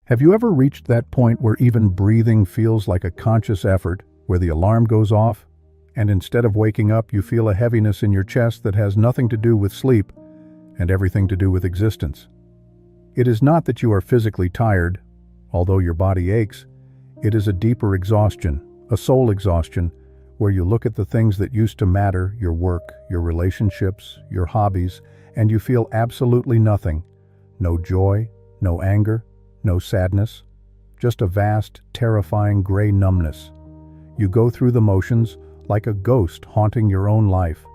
Have you ever reached that point where even breathing feels like a conscious effort, where the alarm goes off, and instead of waking up you feel a heaviness in your chest that has nothing to do with sleep and everything to do with existence? It is not that you are physically tired, although your body aches. It is a deeper exhaustion, a soul exhaustion, where you look at the things that used to matter, your work, your relationships, your hobbies, and you feel absolutely nothing. No joy, no anger, no sadness, just a vast, terrifying gray numbness. You go through the motions like a ghost haunting your own life,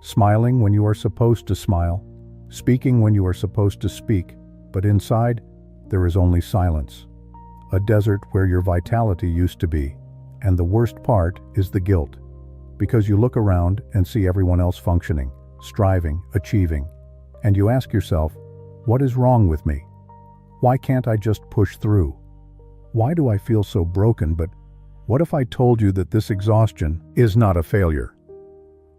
smiling when you are supposed to smile, speaking when you are supposed to speak, but inside, there is only silence. A desert where your vitality used to be. And the worst part is the guilt, because you look around and see everyone else functioning, striving, achieving, and you ask yourself, what is wrong with me? Why can't I just push through? Why do I feel so broken? But what if I told you that this exhaustion is not a failure?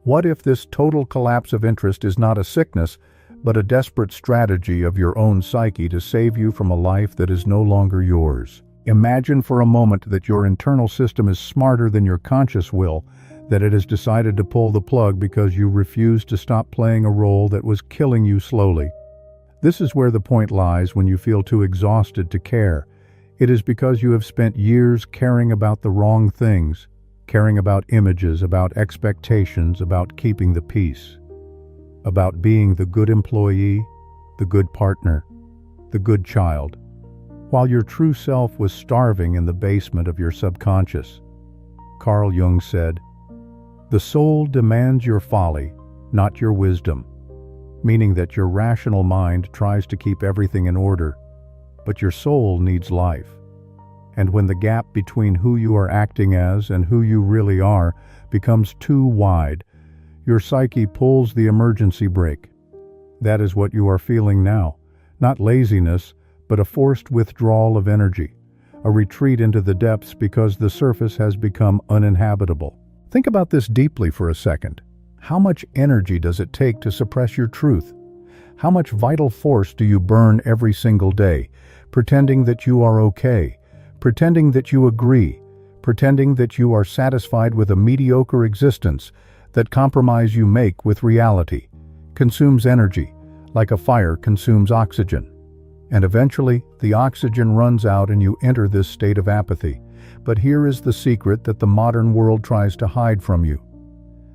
What if this total collapse of interest is not a sickness, but a desperate strategy of your own psyche to save you from a life that is no longer yours? Imagine for a moment that your internal system is smarter than your conscious will, that it has decided to pull the plug because you refuse to stop playing a role that was killing you slowly. This is where the point lies when you feel too exhausted to care. It is because you have spent years caring about the wrong things, caring about images, about expectations, about keeping the peace, about being the good employee, the good partner, the good child, while your true self was starving in the basement of your subconscious. Carl Jung said, "The soul demands your folly, not your wisdom," meaning that your rational mind tries to keep everything in order, but your soul needs life. And when the gap between who you are acting as and who you really are becomes too wide, your psyche pulls the emergency brake. That is what you are feeling now, not laziness, but a forced withdrawal of energy, a retreat into the depths because the surface has become uninhabitable. Think about this deeply for a second. How much energy does it take to suppress your truth? How much vital force do you burn every single day, pretending that you are okay, pretending that you agree, pretending that you are satisfied with a mediocre existence? That compromise you make with reality consumes energy, like a fire consumes oxygen. And eventually, the oxygen runs out and you enter this state of apathy. But here is the secret that the modern world tries to hide from you.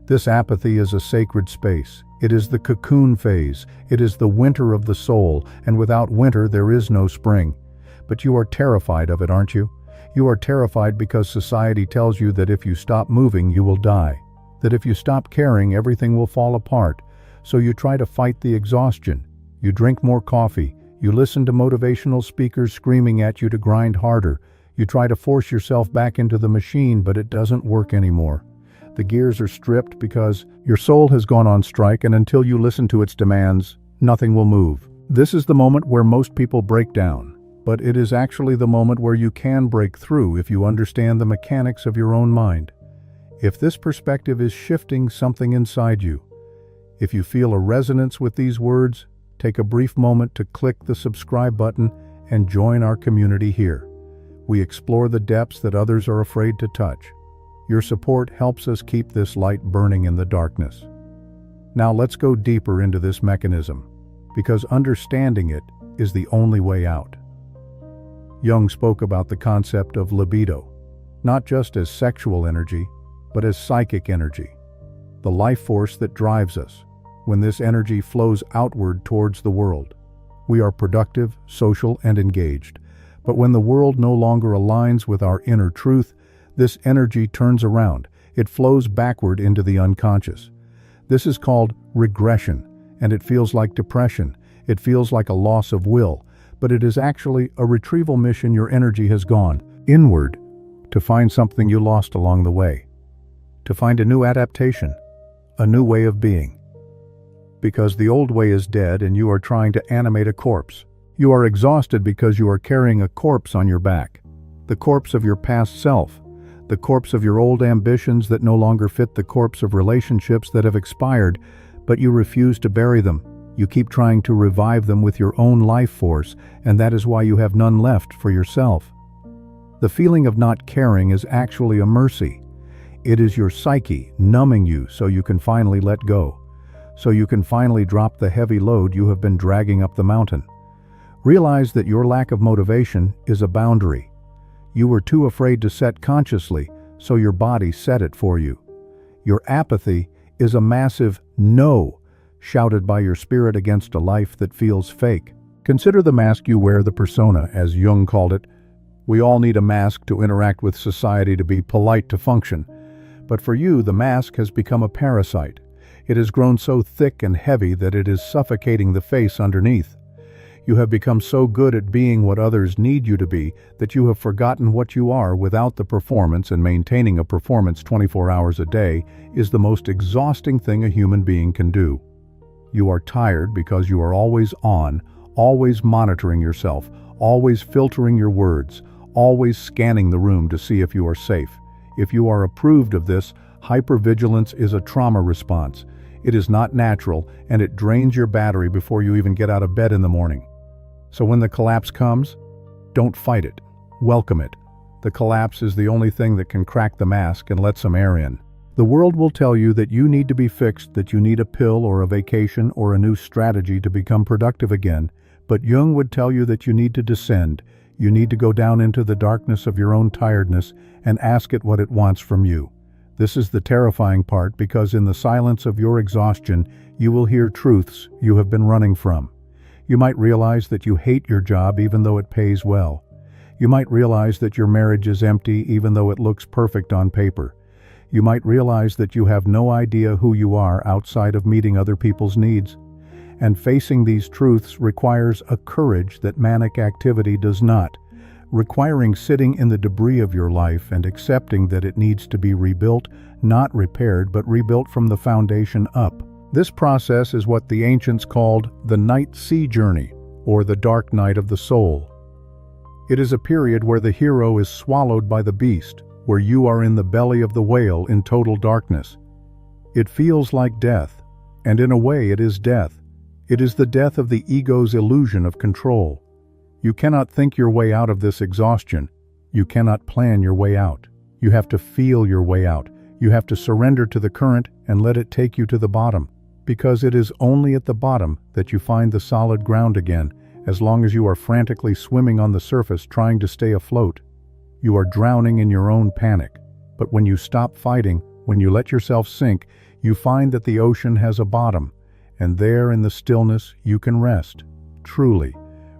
This apathy is a sacred space. It is the cocoon phase. It is the winter of the soul, and without winter there is no spring. But you are terrified of it, aren't you? You are terrified because society tells you that if you stop moving, you will die. That if you stop caring, everything will fall apart. So you try to fight the exhaustion. You drink more coffee. You listen to motivational speakers screaming at you to grind harder. You try to force yourself back into the machine, but it doesn't work anymore. The gears are stripped because your soul has gone on strike, and until you listen to its demands, nothing will move. This is the moment where most people break down, but it is actually the moment where you can break through if you understand the mechanics of your own mind. If this perspective is shifting something inside you, if you feel a resonance with these words, take a brief moment to click the subscribe button and join our community here. We explore the depths that others are afraid to touch. Your support helps us keep this light burning in the darkness. Now let's go deeper into this mechanism, because understanding it is the only way out. Jung spoke about the concept of libido, not just as sexual energy, but as psychic energy, the life force that drives us. When this energy flows outward towards the world, we are productive, social, and engaged. But when the world no longer aligns with our inner truth, this energy turns around. It flows backward into the unconscious. This is called regression, and it feels like depression. It feels like a loss of will, but it is actually a retrieval mission. Your energy has gone inward to find something you lost along the way, to find a new adaptation, a new way of being. Because the old way is dead and you are trying to animate a corpse. You are exhausted because you are carrying a corpse on your back, the corpse of your past self, the corpse of your old ambitions that no longer fit, the corpse of relationships that have expired, but you refuse to bury them You keep trying to revive them with your own life force, and that is why you have none left for yourself. The feeling of not caring is actually a mercy. It is your psyche numbing you so you can finally let go, so you can finally drop the heavy load you have been dragging up the mountain. Realize that your lack of motivation is a boundary. You were too afraid to set consciously, so your body set it for you. Your apathy is a massive no, shouted by your spirit against a life that feels fake. Consider the mask you wear, the persona, as Jung called it. We all need a mask to interact with society, to be polite, to function. But for you, the mask has become a parasite. It has grown so thick and heavy that it is suffocating the face underneath. You have become so good at being what others need you to be that you have forgotten what you are without the performance, and maintaining a performance 24 hours a day is the most exhausting thing a human being can do. You are tired because you are always on, always monitoring yourself, always filtering your words, always scanning the room to see if you are safe. If you are approved of this, hypervigilance is a trauma response. It is not natural, and it drains your battery before you even get out of bed in the morning. So when the collapse comes, don't fight it. Welcome it. The collapse is the only thing that can crack the mask and let some air in. The world will tell you that you need to be fixed, that you need a pill or a vacation or a new strategy to become productive again. But Jung would tell you that you need to descend. You need to go down into the darkness of your own tiredness and ask it what it wants from you. This is the terrifying part, because in the silence of your exhaustion, you will hear truths you have been running from. You might realize that you hate your job even though it pays well. You might realize that your marriage is empty even though it looks perfect on paper. You might realize that you have no idea who you are outside of meeting other people's needs. And facing these truths requires a courage that manic activity does not, requiring sitting in the debris of your life and accepting that it needs to be rebuilt, not repaired, but rebuilt from the foundation up. This process is what the ancients called the night sea journey, or the dark night of the soul. It is a period where the hero is swallowed by the beast, where you are in the belly of the whale in total darkness. It feels like death, and in a way it is death. It is the death of the ego's illusion of control. You cannot think your way out of this exhaustion. You cannot plan your way out. You have to feel your way out. You have to surrender to the current and let it take you to the bottom, because it is only at the bottom that you find the solid ground again. As long as you are frantically swimming on the surface trying to stay afloat, you are drowning in your own panic. But when you stop fighting, when you let yourself sink, you find that the ocean has a bottom, and there in the stillness you can rest. Truly,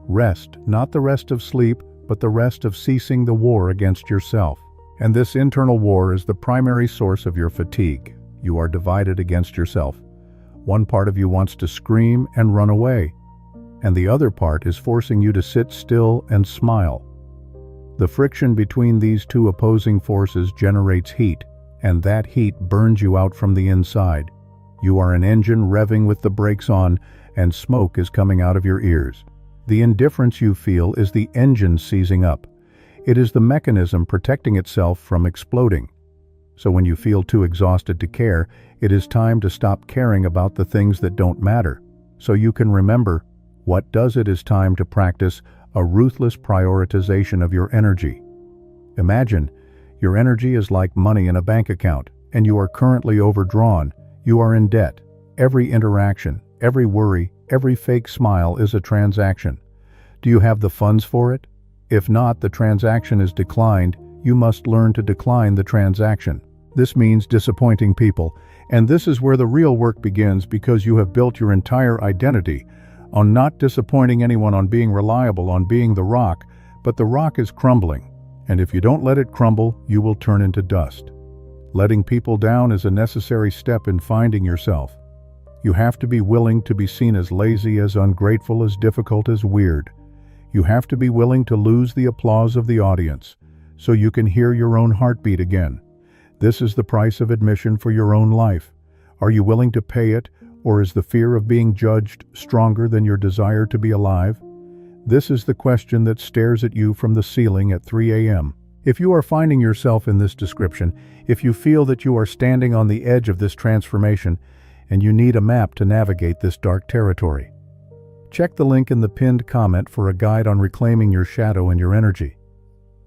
rest, not the rest of sleep, but the rest of ceasing the war against yourself. And this internal war is the primary source of your fatigue. You are divided against yourself. One part of you wants to scream and run away, and the other part is forcing you to sit still and smile. The friction between these two opposing forces generates heat, and that heat burns you out from the inside. You are an engine revving with the brakes on, and smoke is coming out of your ears. The indifference you feel is the engine seizing up. It is the mechanism protecting itself from exploding. So when you feel too exhausted to care, it is time to stop caring about the things that don't matter. So you can remember what does. It is time to practice a ruthless prioritization of your energy. Imagine your energy is like money in a bank account, and you are currently overdrawn. You are in debt. Every interaction, every worry, every fake smile is a transaction. Do you have the funds for it? If not, the transaction is declined. You must learn to decline the transaction. This means disappointing people, and this is where the real work begins, because you have built your entire identity on not disappointing anyone, on being reliable, on being the rock, but the rock is crumbling, and if you don't let it crumble, you will turn into dust. Letting people down is a necessary step in finding yourself. You have to be willing to be seen as lazy, as ungrateful, as difficult, as weird. You have to be willing to lose the applause of the audience, so you can hear your own heartbeat again. This is the price of admission for your own life. Are you willing to pay it, or is the fear of being judged stronger than your desire to be alive? This is the question that stares at you from the ceiling at 3 a.m. If you are finding yourself in this description, if you feel that you are standing on the edge of this transformation, and you need a map to navigate this dark territory. Check the link in the pinned comment for a guide on reclaiming your shadow and your energy.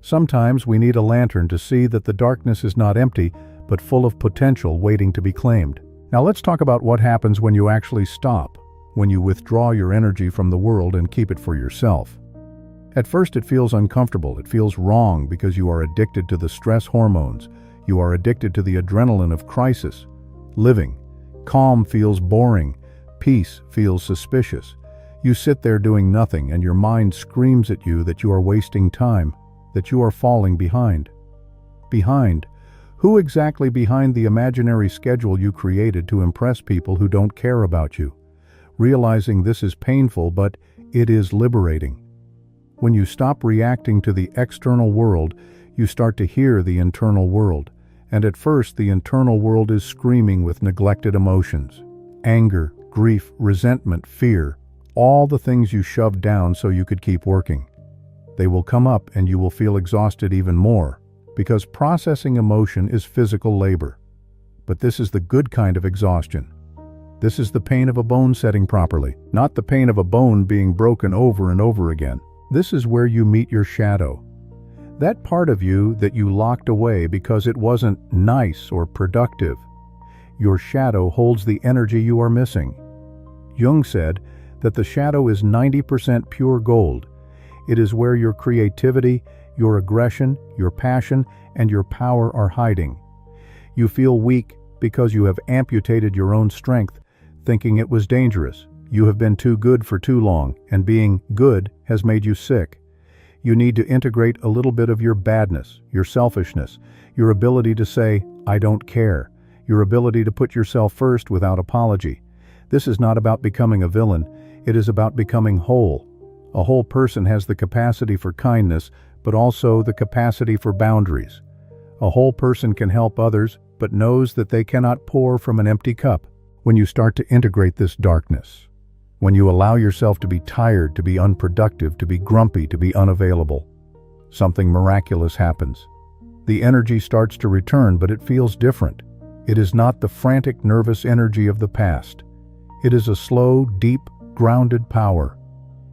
Sometimes we need a lantern to see that the darkness is not empty, but full of potential waiting to be claimed. Now let's talk about what happens when you actually stop, when you withdraw your energy from the world and keep it for yourself. At first it feels uncomfortable, it feels wrong because you are addicted to the stress hormones, you are addicted to the adrenaline of crisis. Living. Calm feels boring, peace feels suspicious. You sit there doing nothing and your mind screams at you that you are wasting time, that you are falling behind. Behind? Who exactly behind the imaginary schedule you created to impress people who don't care about you? Realizing this is painful, but it is liberating. When you stop reacting to the external world, you start to hear the internal world. And at first, the internal world is screaming with neglected emotions. Anger, grief, resentment, fear, all the things you shoved down so you could keep working. They will come up and you will feel exhausted even more, because processing emotion is physical labor. But this is the good kind of exhaustion. This is the pain of a bone setting properly, not the pain of a bone being broken over and over again. This is where you meet your shadow. That part of you that you locked away because it wasn't nice or productive. Your shadow holds the energy you are missing. Jung said that the shadow is 90% pure gold. It is where your creativity, your aggression, your passion, and your power are hiding. You feel weak because you have amputated your own strength, thinking it was dangerous. You have been too good for too long, and being good has made you sick. You need to integrate a little bit of your badness, your selfishness, your ability to say, "I don't care," your ability to put yourself first without apology. This is not about becoming a villain, it is about becoming whole. A whole person has the capacity for kindness, but also the capacity for boundaries. A whole person can help others, but knows that they cannot pour from an empty cup. When you start to integrate this darkness, when you allow yourself to be tired, to be unproductive, to be grumpy, to be unavailable, something miraculous happens. The energy starts to return, but it feels different. It is not the frantic, nervous energy of the past. It is a slow, deep, grounded power.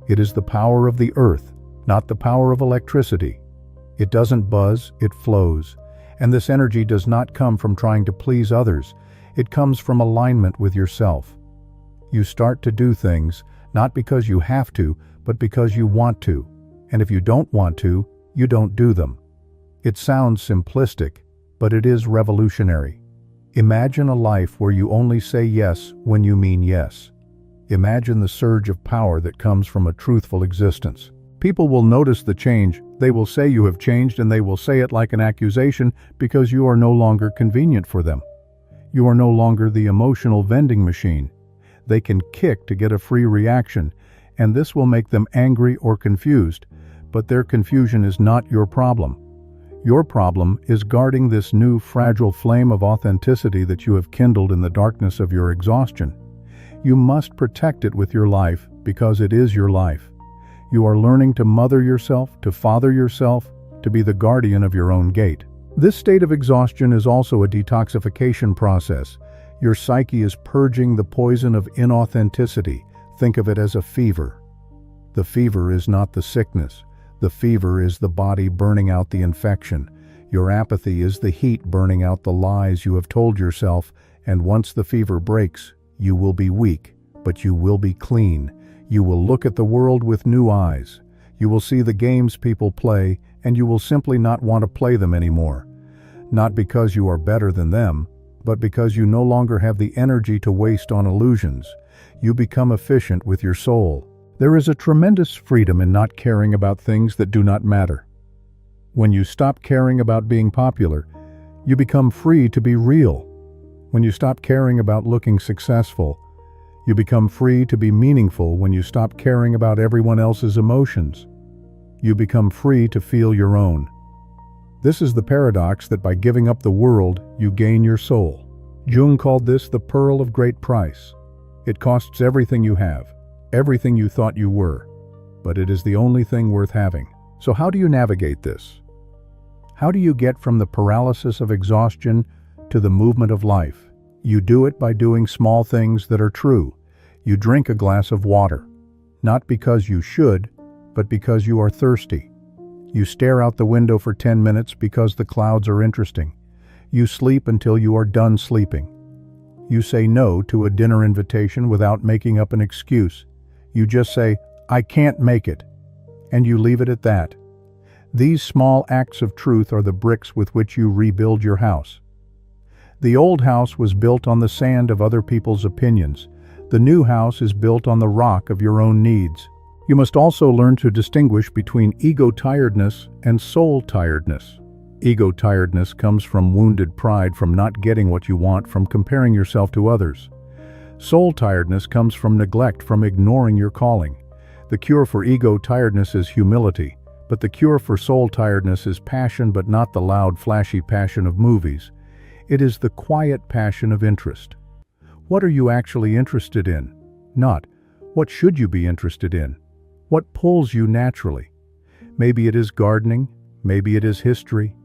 It is the power of the earth, not the power of electricity. It doesn't buzz, it flows. And this energy does not come from trying to please others. It comes from alignment with yourself. You start to do things, not because you have to, but because you want to. And if you don't want to, you don't do them. It sounds simplistic, but it is revolutionary. Imagine a life where you only say yes when you mean yes. Imagine the surge of power that comes from a truthful existence. People will notice the change, they will say you have changed, and they will say it like an accusation because you are no longer convenient for them. You are no longer the emotional vending machine. They can kick to get a free reaction, and this will make them angry or confused, but their confusion is not your problem. Your problem is guarding this new fragile flame of authenticity that you have kindled in the darkness of your exhaustion. You must protect it with your life because it is your life. You are learning to mother yourself, to father yourself, to be the guardian of your own gate. This state of exhaustion is also a detoxification process. Your psyche is purging the poison of inauthenticity. Think of it as a fever. The fever is not the sickness. The fever is the body burning out the infection. Your apathy is the heat burning out the lies you have told yourself, and once the fever breaks, you will be weak, but you will be clean. You will look at the world with new eyes. You will see the games people play, and you will simply not want to play them anymore. Not because you are better than them, but because you no longer have the energy to waste on illusions. You become efficient with your soul. There is a tremendous freedom in not caring about things that do not matter. When you stop caring about being popular, you become free to be real. When you stop caring about looking successful, you become free to be meaningful. When you stop caring about everyone else's emotions, you become free to feel your own. This is the paradox that by giving up the world, you gain your soul. Jung called this the pearl of great price. It costs everything you have, everything you thought you were, but it is the only thing worth having. So how do you navigate this? How do you get from the paralysis of exhaustion to the movement of life? You do it by doing small things that are true. You drink a glass of water, not because you should, but because you are thirsty. You stare out the window for 10 minutes because the clouds are interesting. You sleep until you are done sleeping. You say no to a dinner invitation without making up an excuse. You just say, "I can't make it," and you leave it at that. These small acts of truth are the bricks with which you rebuild your house. The old house was built on the sand of other people's opinions. The new house is built on the rock of your own needs. You must also learn to distinguish between ego tiredness and soul tiredness. Ego tiredness comes from wounded pride, from not getting what you want, from comparing yourself to others. Soul tiredness comes from neglect, from ignoring your calling. The cure for ego tiredness is humility, but the cure for soul tiredness is passion, but not the loud, flashy passion of movies. It is the quiet passion of interest. What are you actually interested in? Not, what should you be interested in? What pulls you naturally? Maybe it is gardening, maybe it is history,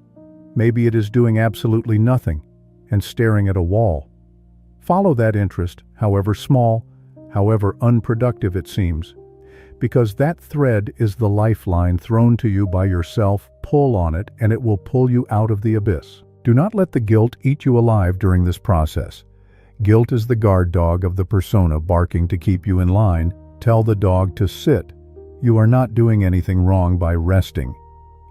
maybe it is doing absolutely nothing and staring at a wall. Follow that interest, however small, however unproductive it seems, because that thread is the lifeline thrown to you by yourself. Pull on it and it will pull you out of the abyss. Do not let the guilt eat you alive during this process. Guilt is the guard dog of the persona barking to keep you in line. Tell the dog to sit. You are not doing anything wrong by resting.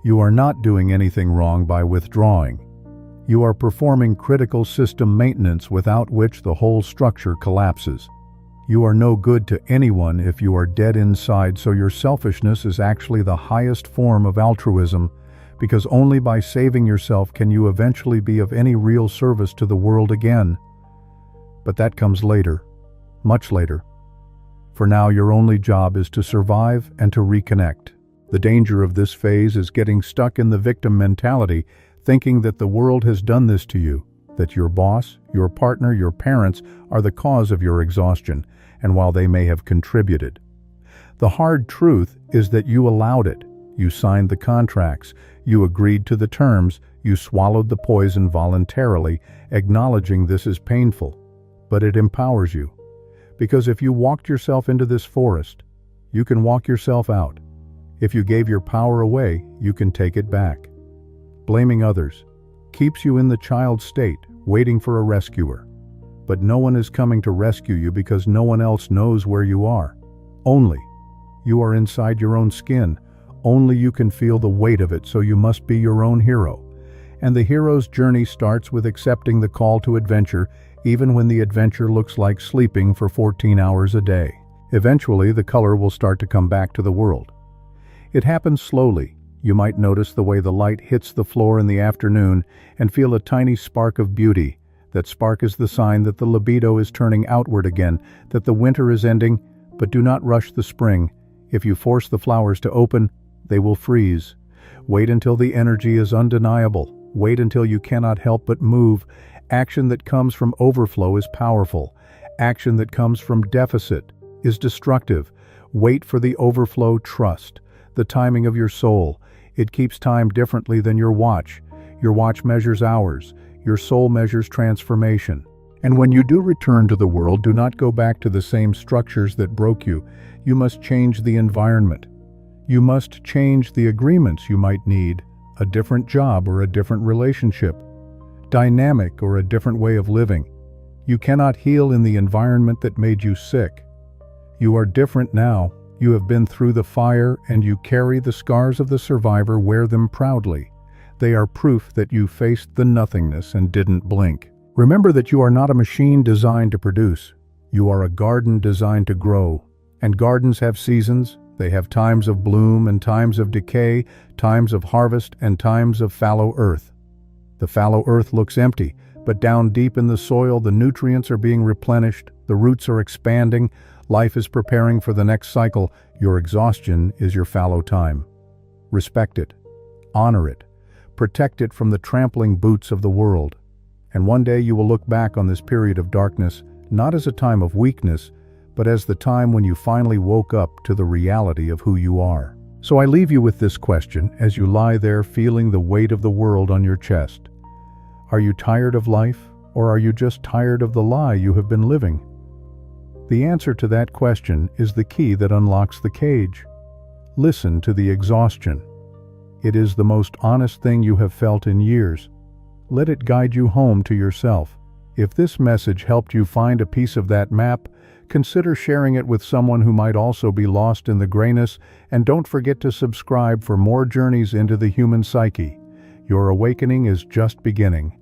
You are not doing anything wrong by withdrawing. You are performing critical system maintenance without which the whole structure collapses. You are no good to anyone if you are dead inside, so your selfishness is actually the highest form of altruism, because only by saving yourself can you eventually be of any real service to the world again. But that comes later, much later. For now, your only job is to survive and to reconnect. The danger of this phase is getting stuck in the victim mentality, thinking that the world has done this to you, that your boss, your partner, your parents are the cause of your exhaustion, and while they may have contributed. The hard truth is that you allowed it. You signed the contracts, you agreed to the terms, you swallowed the poison voluntarily, acknowledging this is painful. But it empowers you. Because if you walked yourself into this forest, you can walk yourself out. If you gave your power away, you can take it back. Blaming others keeps you in the child state, waiting for a rescuer. But no one is coming to rescue you because no one else knows where you are. Only you are inside your own skin. Only you can feel the weight of it, so you must be your own hero. And the hero's journey starts with accepting the call to adventure, even when the adventure looks like sleeping for 14 hours a day. Eventually, the color will start to come back to the world. It happens slowly. You might notice the way the light hits the floor in the afternoon and feel a tiny spark of beauty. That spark is the sign that the libido is turning outward again, that the winter is ending, but do not rush the spring. If you force the flowers to open, they will freeze. Wait until the energy is undeniable. Wait until you cannot help but move. Action that comes from overflow is powerful. Action that comes from deficit is destructive. Wait for the overflow. Trust the timing of your soul. It keeps time differently than your watch. Your watch measures hours. Your soul measures transformation. And when you do return to the world, do not go back to the same structures that broke you. You must change the environment. You must change the agreements you might need, a different job or a different relationship, dynamic or a different way of living. You cannot heal in the environment that made you sick. You are different now. You have been through the fire and you carry the scars of the survivor. Wear them proudly. They are proof that you faced the nothingness and didn't blink. Remember that you are not a machine designed to produce. You are a garden designed to grow. And gardens have seasons. They have times of bloom and times of decay, times of harvest and times of fallow earth. The fallow earth looks empty, but down deep in the soil the nutrients are being replenished, the roots are expanding, life is preparing for the next cycle. Your exhaustion is your fallow time. Respect it. Honor it. Protect it from the trampling boots of the world. And one day you will look back on this period of darkness, not as a time of weakness, but as the time when you finally woke up to the reality of who you are. So I leave you with this question as you lie there feeling the weight of the world on your chest. Are you tired of life, Or are you just tired of the lie you have been living? The answer to that question is the key that unlocks the cage. Listen to the exhaustion. It is the most honest thing you have felt in years. Let it guide you home to yourself. If this message helped you find a piece of that map, consider sharing it with someone who might also be lost in the grayness, and don't forget to subscribe for more journeys into the human psyche. Your awakening is just beginning.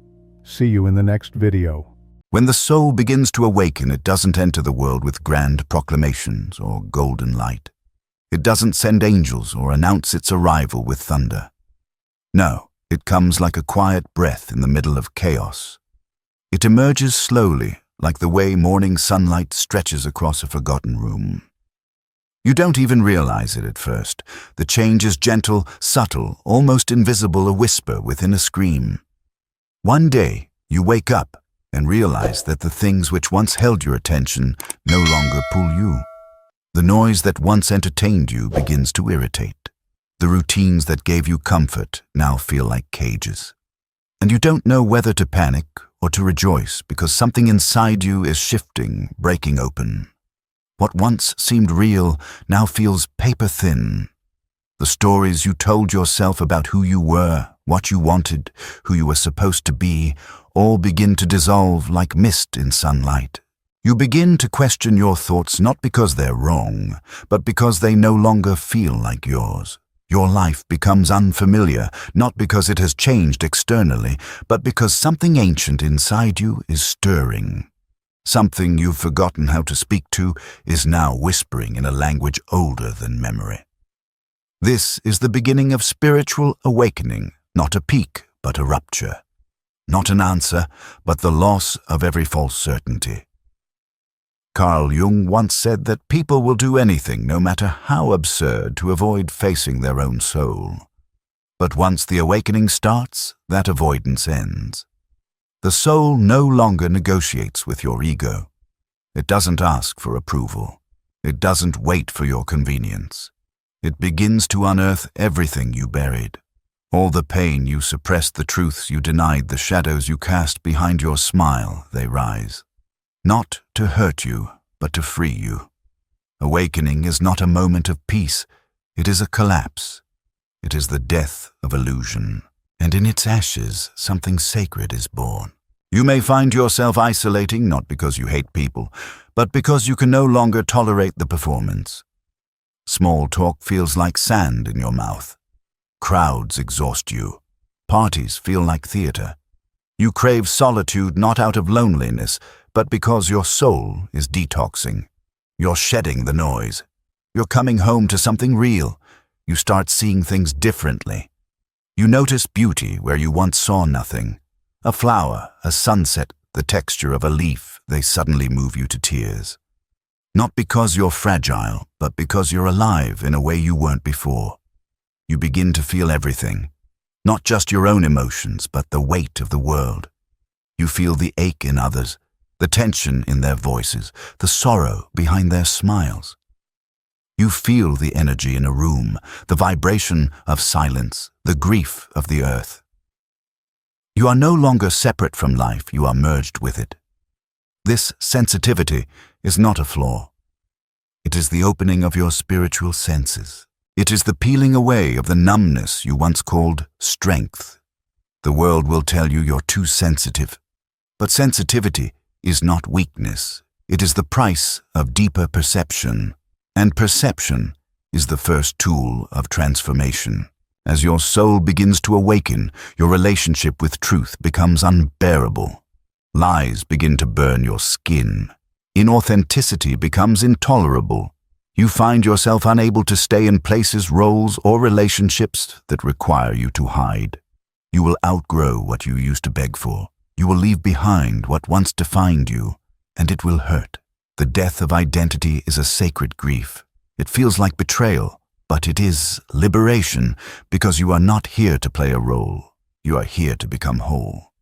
See you in the next video. When the soul begins to awaken, it doesn't enter the world with grand proclamations or golden light. It doesn't send angels or announce its arrival with thunder. No, it comes like a quiet breath in the middle of chaos. It emerges slowly, like the way morning sunlight stretches across a forgotten room. You don't even realize it at first. The change is gentle, subtle, almost invisible, a whisper within a scream. One day, you wake up and realize that the things which once held your attention no longer pull you. The noise that once entertained you begins to irritate. The routines that gave you comfort now feel like cages. And you don't know whether to panic or to rejoice, because something inside you is shifting, breaking open. What once seemed real now feels paper-thin. The stories you told yourself about who you were, what you wanted, who you were supposed to be, all begin to dissolve like mist in sunlight. You begin to question your thoughts not because they're wrong, but because they no longer feel like yours. Your life becomes unfamiliar, not because it has changed externally, but because something ancient inside you is stirring. Something you've forgotten how to speak to is now whispering in a language older than memory. This is the beginning of spiritual awakening, not a peak, but a rupture. Not an answer, but the loss of every false certainty. Carl Jung once said that people will do anything, no matter how absurd, to avoid facing their own soul. But once the awakening starts, that avoidance ends. The soul no longer negotiates with your ego. It doesn't ask for approval. It doesn't wait for your convenience. It begins to unearth everything you buried. All the pain you suppressed, the truths you denied, the shadows you cast behind your smile, they rise. Not to hurt you, but to free you. Awakening is not a moment of peace. It is a collapse. It is the death of illusion. And in its ashes, something sacred is born. You may find yourself isolating, not because you hate people, but because you can no longer tolerate the performance. Small talk feels like sand in your mouth. Crowds exhaust you. Parties feel like theater. You crave solitude not out of loneliness, but because your soul is detoxing. You're shedding the noise. You're coming home to something real. You start seeing things differently. You notice beauty where you once saw nothing. A flower, a sunset, the texture of a leaf, they suddenly move you to tears. Not because you're fragile, but because you're alive in a way you weren't before. You begin to feel everything. Not just your own emotions, but the weight of the world. You feel the ache in others, the tension in their voices, the sorrow behind their smiles. You feel the energy in a room, the vibration of silence, the grief of the earth. You are no longer separate from life, you are merged with it. This sensitivity is not a flaw. It is the opening of your spiritual senses. It is the peeling away of the numbness you once called strength. The world will tell you you're too sensitive. But sensitivity is not weakness. It is the price of deeper perception. And perception is the first tool of transformation. As your soul begins to awaken, your relationship with truth becomes unbearable. Lies begin to burn your skin. Inauthenticity becomes intolerable. You find yourself unable to stay in places, roles, or relationships that require you to hide. You will outgrow what you used to beg for. You will leave behind what once defined you, and it will hurt. The death of identity is a sacred grief. It feels like betrayal, but it is liberation, because you are not here to play a role. You are here to become whole.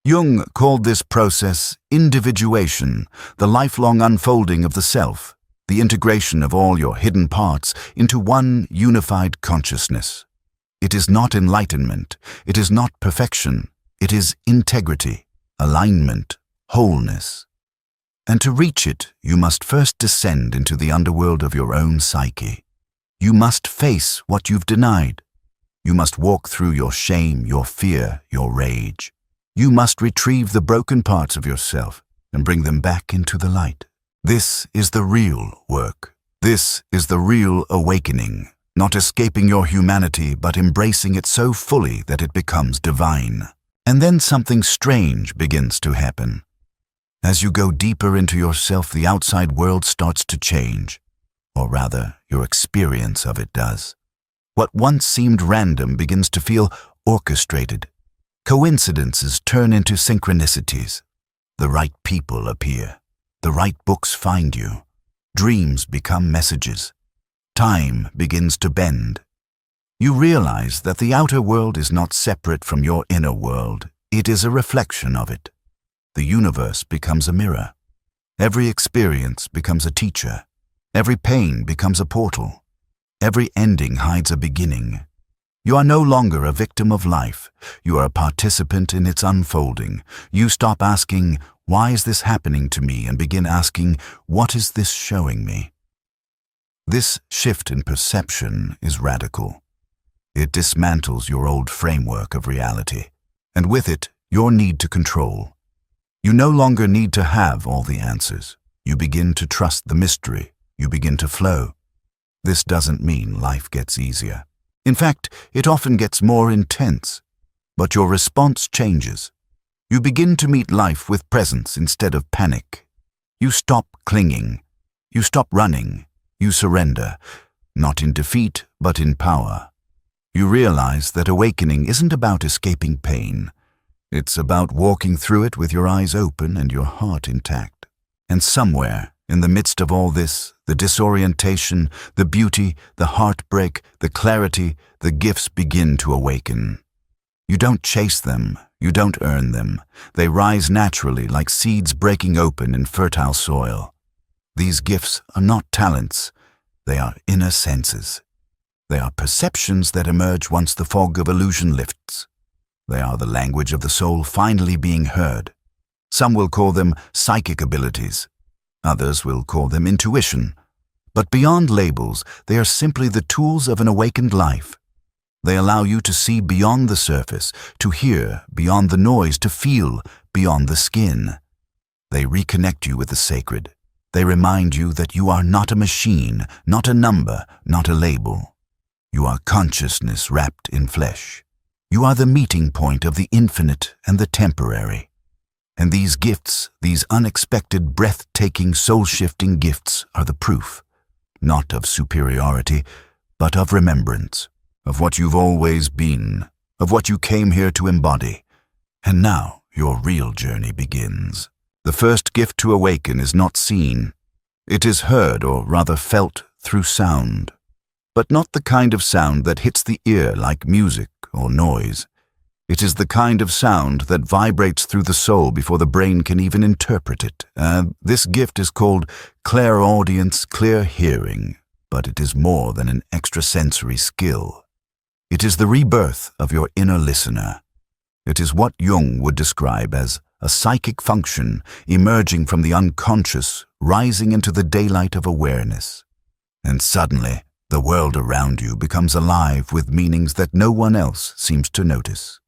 Jung called this process individuation, the lifelong unfolding of the self, the integration of all your hidden parts into one unified consciousness. It is not enlightenment, it is not perfection, it is integrity. alignment, wholeness. And to reach it, you must first descend into the underworld of your own psyche. You must face what you've denied. You must walk through your shame, your fear, your rage. You must retrieve the broken parts of yourself and bring them back into the light. This is the real work. This is the real awakening, not escaping your humanity, but embracing it so fully that it becomes divine. And then something strange begins to happen. As you go deeper into yourself, the outside world starts to change, or rather, your experience of it does. What once seemed random begins to feel orchestrated. Coincidences turn into synchronicities. The right people appear. The right books find you. Dreams become messages. Time begins to bend. You realize that the outer world is not separate from your inner world. It is a reflection of it. The universe becomes a mirror. Every experience becomes a teacher. Every pain becomes a portal. Every ending hides a beginning. You are no longer a victim of life. You are a participant in its unfolding. You stop asking, "Why is this happening to me?" and begin asking, "What is this showing me?" This shift in perception is radical. It dismantles your old framework of reality, and with it, your need to control. You no longer need to have all the answers. You begin to trust the mystery. You begin to flow. This doesn't mean life gets easier. In fact, it often gets more intense. But your response changes. You begin to meet life with presence instead of panic. You stop clinging. You stop running. You surrender, not in defeat, but in power. You realize that awakening isn't about escaping pain. It's about walking through it with your eyes open and your heart intact. And somewhere, in the midst of all this, the disorientation, the beauty, the heartbreak, the clarity, the gifts begin to awaken. You don't chase them, you don't earn them. They rise naturally like seeds breaking open in fertile soil. These gifts are not talents, they are inner senses. They are perceptions that emerge once the fog of illusion lifts. They are the language of the soul finally being heard. Some will call them psychic abilities. Others will call them intuition. But beyond labels, they are simply the tools of an awakened life. They allow you to see beyond the surface, to hear beyond the noise, to feel beyond the skin. They reconnect you with the sacred. They remind you that you are not a machine, not a number, not a label. You are consciousness wrapped in flesh. You are the meeting point of the infinite and the temporary. And these gifts, these unexpected, breathtaking, soul-shifting gifts are the proof, not of superiority, but of remembrance, of what you've always been, of what you came here to embody. And now your real journey begins. The first gift to awaken is not seen. It is heard, or rather felt, through sound. But not the kind of sound that hits the ear like music or noise. It is the kind of sound that vibrates through the soul before the brain can even interpret it. This gift is called clairaudience, clear hearing, but it is more than an extrasensory skill. It is the rebirth of your inner listener. It is what Jung would describe as a psychic function emerging from the unconscious, rising into the daylight of awareness. And suddenly, the world around you becomes alive with meanings that no one else seems to notice.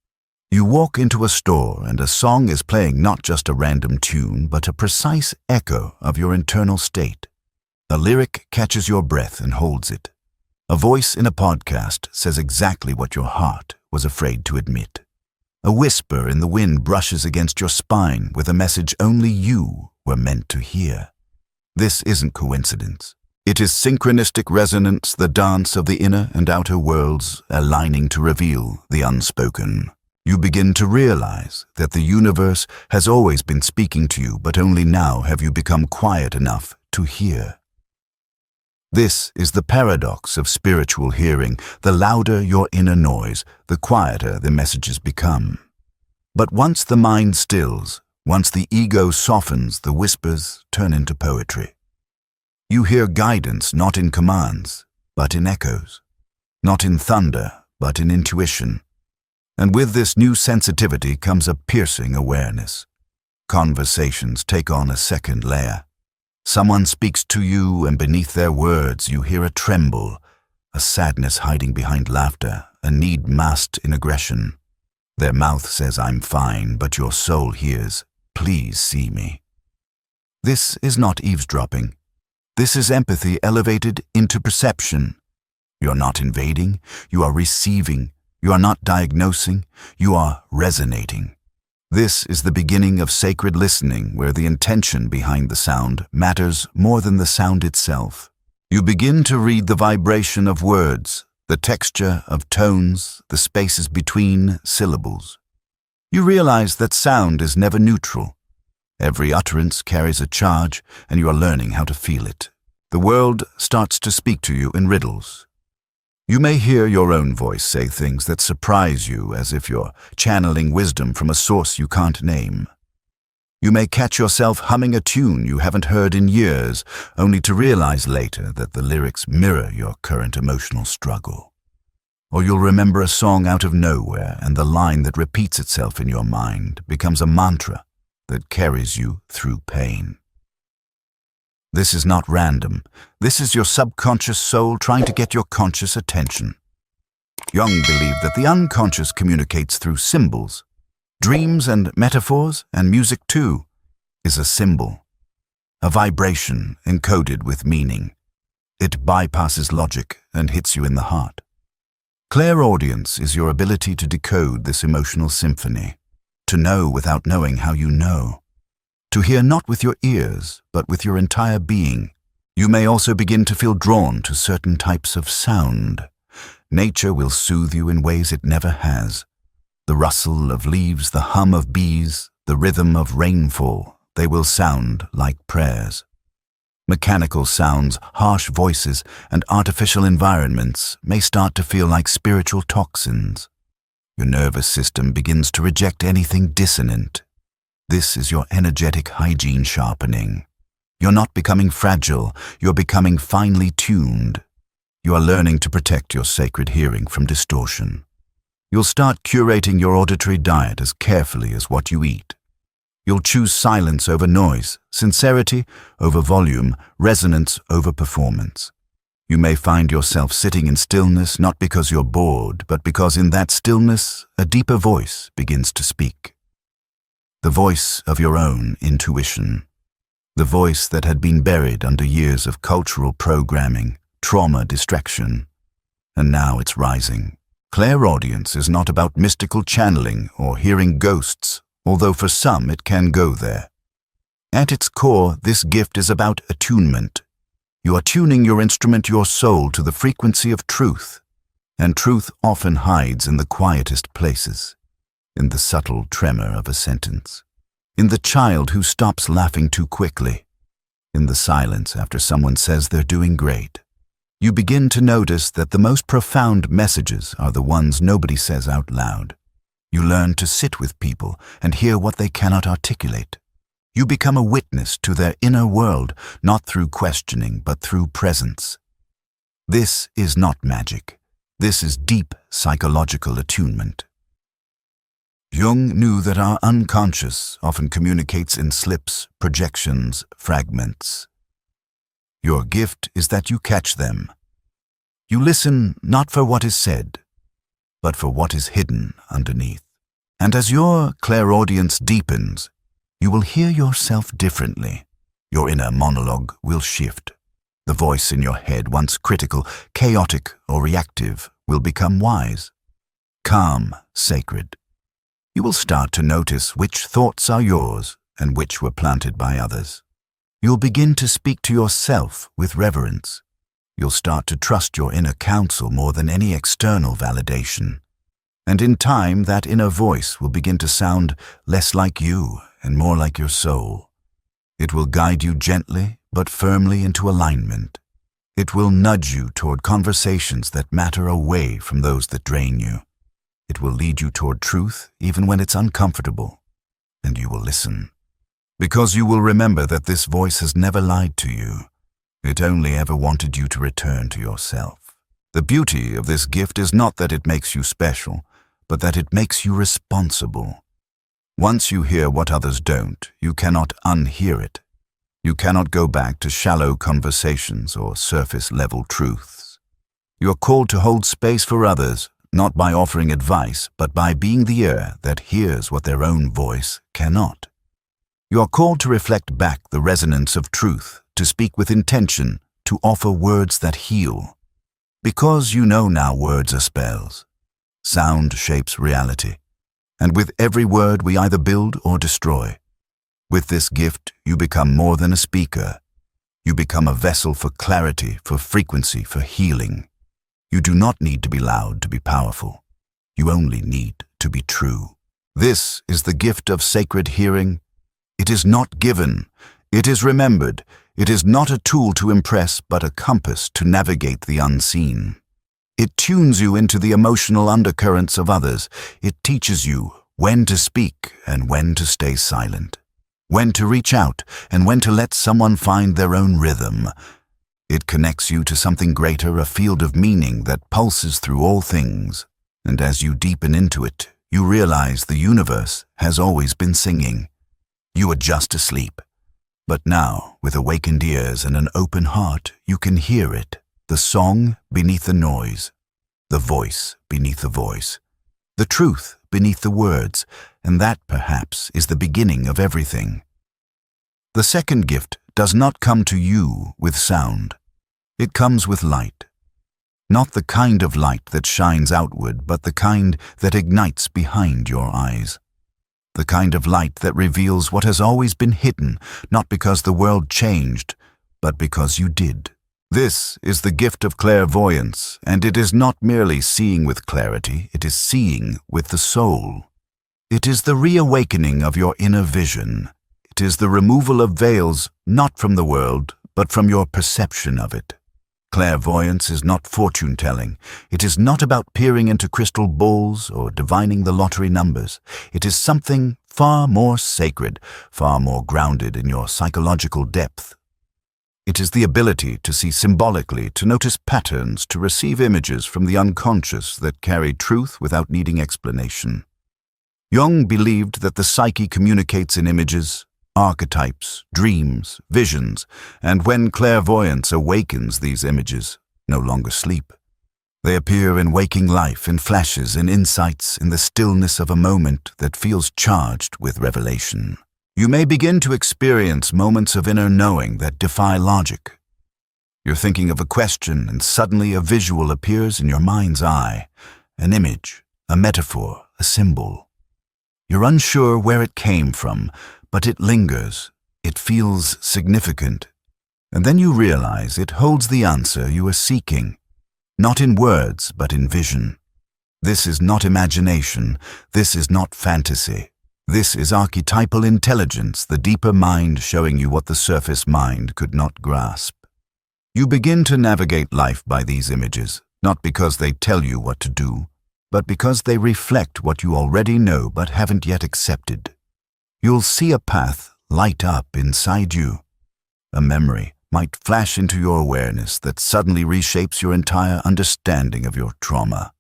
You walk into a store and a song is playing not just a random tune, but a precise echo of your internal state. A lyric catches your breath and holds it. A voice in a podcast says exactly what your heart was afraid to admit. A whisper in the wind brushes against your spine with a message only you were meant to hear. This isn't coincidence. It is synchronistic resonance, the dance of the inner and outer worlds aligning to reveal the unspoken. You begin to realize that the universe has always been speaking to you, but only now have you become quiet enough to hear. This is the paradox of spiritual hearing. The louder your inner noise, the quieter the messages become. But once the mind stills, once the ego softens, the whispers turn into poetry. You hear guidance not in commands, but in echoes. Not in thunder, but in intuition. And with this new sensitivity comes a piercing awareness. Conversations take on a second layer. Someone speaks to you, and beneath their words you hear a tremble, a sadness hiding behind laughter, a need masked in aggression. Their mouth says, "I'm fine," but your soul hears, "Please see me." This is not eavesdropping. This is empathy elevated into perception. You are not invading, you are receiving. You are not diagnosing, you are resonating. This is the beginning of sacred listening, where the intention behind the sound matters more than the sound itself. You begin to read the vibration of words, the texture of tones, the spaces between syllables. You realize that sound is never neutral. Every utterance carries a charge, and you are learning how to feel it. The world starts to speak to you in riddles. You may hear your own voice say things that surprise you, as if you're channeling wisdom from a source you can't name. You may catch yourself humming a tune you haven't heard in years, only to realize later that the lyrics mirror your current emotional struggle. Or you'll remember a song out of nowhere, and the line that repeats itself in your mind becomes a mantra that carries you through pain. This is not random. This is your subconscious soul trying to get your conscious attention. Jung believed that the unconscious communicates through symbols. Dreams and metaphors, and music too, is a symbol, a vibration encoded with meaning. It bypasses logic and hits you in the heart. Clairaudience is your ability to decode this emotional symphony, to know without knowing how you know. To hear not with your ears, but with your entire being. You may also begin to feel drawn to certain types of sound. Nature will soothe you in ways it never has. The rustle of leaves, the hum of bees, the rhythm of rainfall, they will sound like prayers. Mechanical sounds, harsh voices, and artificial environments may start to feel like spiritual toxins. Your nervous system begins to reject anything dissonant. This is your energetic hygiene sharpening. You're not becoming fragile, you're becoming finely tuned. You are learning to protect your sacred hearing from distortion. You'll start curating your auditory diet as carefully as what you eat. You'll choose silence over noise, sincerity over volume, resonance over performance. You may find yourself sitting in stillness not because you're bored, but because in that stillness, a deeper voice begins to speak. The voice of your own intuition. The voice that had been buried under years of cultural programming, trauma distraction. And now it's rising. Clairaudience is not about mystical channeling or hearing ghosts, although for some it can go there. At its core, this gift is about attunement. You are tuning your instrument, your soul, to the frequency of truth. And truth often hides in the quietest places. In the subtle tremor of a sentence, in the child who stops laughing too quickly, in the silence after someone says they're doing great. You begin to notice that the most profound messages are the ones nobody says out loud. You learn to sit with people and hear what they cannot articulate. You become a witness to their inner world, not through questioning, but through presence. This is not magic. This is deep psychological attunement. Jung knew that our unconscious often communicates in slips, projections, fragments. Your gift is that you catch them. You listen not for what is said, but for what is hidden underneath. And as your clairaudience deepens, you will hear yourself differently. Your inner monologue will shift. The voice in your head, once critical, chaotic, or reactive, will become wise, calm, sacred. You will start to notice which thoughts are yours and which were planted by others. You'll begin to speak to yourself with reverence. You'll start to trust your inner counsel more than any external validation. And in time, that inner voice will begin to sound less like you and more like your soul. It will guide you gently but firmly into alignment. It will nudge you toward conversations that matter away from those that drain you. It will lead you toward truth even when it's uncomfortable, and you will listen. Because you will remember that this voice has never lied to you. It only ever wanted you to return to yourself. The beauty of this gift is not that it makes you special, but that it makes you responsible. Once you hear what others don't, you cannot unhear it. You cannot go back to shallow conversations or surface-level truths. You are called to hold space for others, not by offering advice, but by being the ear that hears what their own voice cannot. You are called to reflect back the resonance of truth, to speak with intention, to offer words that heal. Because you know now words are spells. Sound shapes reality. And with every word we either build or destroy. With this gift, you become more than a speaker. You become a vessel for clarity, for frequency, for healing. You do not need to be loud to be powerful. You only need to be true. This is the gift of sacred hearing. It is not given. It is remembered. It is not a tool to impress, but a compass to navigate the unseen. It tunes you into the emotional undercurrents of others. It teaches you when to speak and when to stay silent, when to reach out and when to let someone find their own rhythm. It connects you to something greater, a field of meaning that pulses through all things. And as you deepen into it, you realize the universe has always been singing. You were just asleep. But now, with awakened ears and an open heart, you can hear it. The song beneath the noise, the voice beneath the voice, the truth beneath the words, and that, perhaps, is the beginning of everything. The second gift does not come to you with sound. It comes with light. Not the kind of light that shines outward, but the kind that ignites behind your eyes. The kind of light that reveals what has always been hidden, not because the world changed, but because you did. This is the gift of clairvoyance, and it is not merely seeing with clarity, it is seeing with the soul. It is the reawakening of your inner vision. It is the removal of veils, not from the world, but from your perception of it. Clairvoyance is not fortune-telling. It is not about peering into crystal balls or divining the lottery numbers. It is something far more sacred, far more grounded in your psychological depth. It is the ability to see symbolically, to notice patterns, to receive images from the unconscious that carry truth without needing explanation. Jung believed that the psyche communicates in images, archetypes, dreams, visions, and when clairvoyance awakens these images, no longer sleep. They appear in waking life, in flashes, in insights, in the stillness of a moment that feels charged with revelation. You may begin to experience moments of inner knowing that defy logic. You're thinking of a question and suddenly a visual appears in your mind's eye, an image, a metaphor, a symbol. You're unsure where it came from, but it lingers, it feels significant. And then you realize it holds the answer you are seeking, not in words, but in vision. This is not imagination, this is not fantasy. This is archetypal intelligence, the deeper mind showing you what the surface mind could not grasp. You begin to navigate life by these images, not because they tell you what to do, but because they reflect what you already know but haven't yet accepted. You'll see a path light up inside you. A memory might flash into your awareness that suddenly reshapes your entire understanding of your trauma.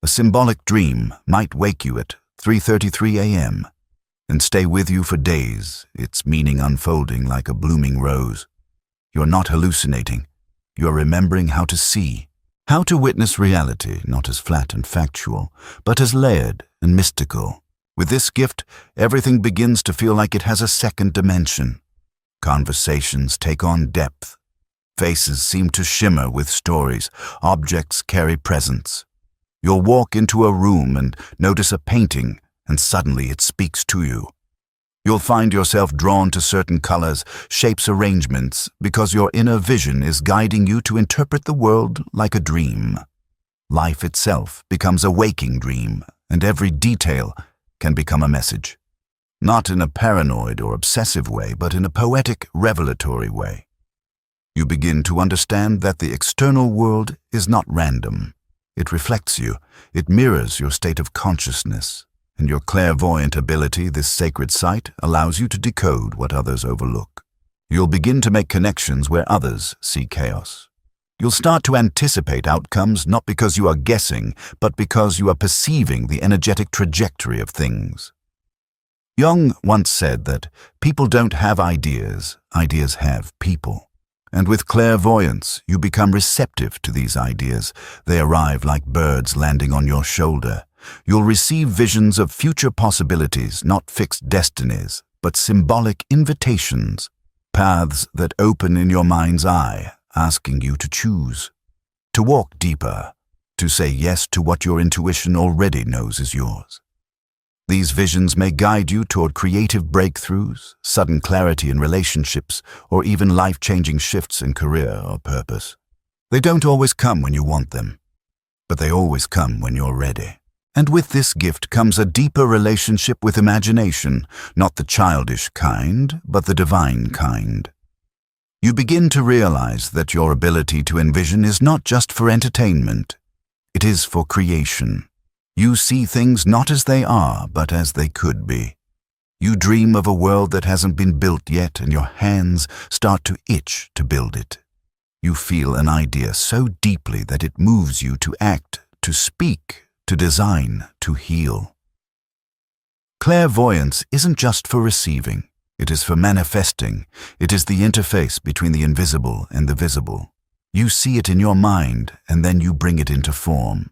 A symbolic dream might wake you at 3:33 a.m. and stay with you for days, its meaning unfolding like a blooming rose. You're not hallucinating. You're remembering how to see, how to witness reality, not as flat and factual, but as layered and mystical. With this gift, everything begins to feel like it has a second dimension. Conversations take on depth. Faces seem to shimmer with stories. Objects carry presence. You'll walk into a room and notice a painting, and suddenly it speaks to you. You'll find yourself drawn to certain colors, shapes, arrangements, because your inner vision is guiding you to interpret the world like a dream. Life itself becomes a waking dream, and every detail can become a message. Not in a paranoid or obsessive way, but in a poetic, revelatory way. You begin to understand that the external world is not random. It reflects you. It mirrors your state of consciousness. And your clairvoyant ability, this sacred sight, allows you to decode what others overlook. You'll begin to make connections where others see chaos. You'll start to anticipate outcomes not because you are guessing, but because you are perceiving the energetic trajectory of things. Jung once said that people don't have ideas, ideas have people. And with clairvoyance, you become receptive to these ideas. They arrive like birds landing on your shoulder. You'll receive visions of future possibilities, not fixed destinies, but symbolic invitations, paths that open in your mind's eye, asking you to choose, to walk deeper, to say yes to what your intuition already knows is yours. These visions may guide you toward creative breakthroughs, sudden clarity in relationships, or even life-changing shifts in career or purpose. They don't always come when you want them, but they always come when you're ready. And with this gift comes a deeper relationship with imagination, not the childish kind, but the divine kind. You begin to realize that your ability to envision is not just for entertainment, it is for creation. You see things not as they are, but as they could be. You dream of a world that hasn't been built yet, and your hands start to itch to build it. You feel an idea so deeply that it moves you to act, to speak, to design, to heal. Clairvoyance isn't just for receiving, it is for manifesting. It is the interface between the invisible and the visible. You see it in your mind, and then you bring it into form.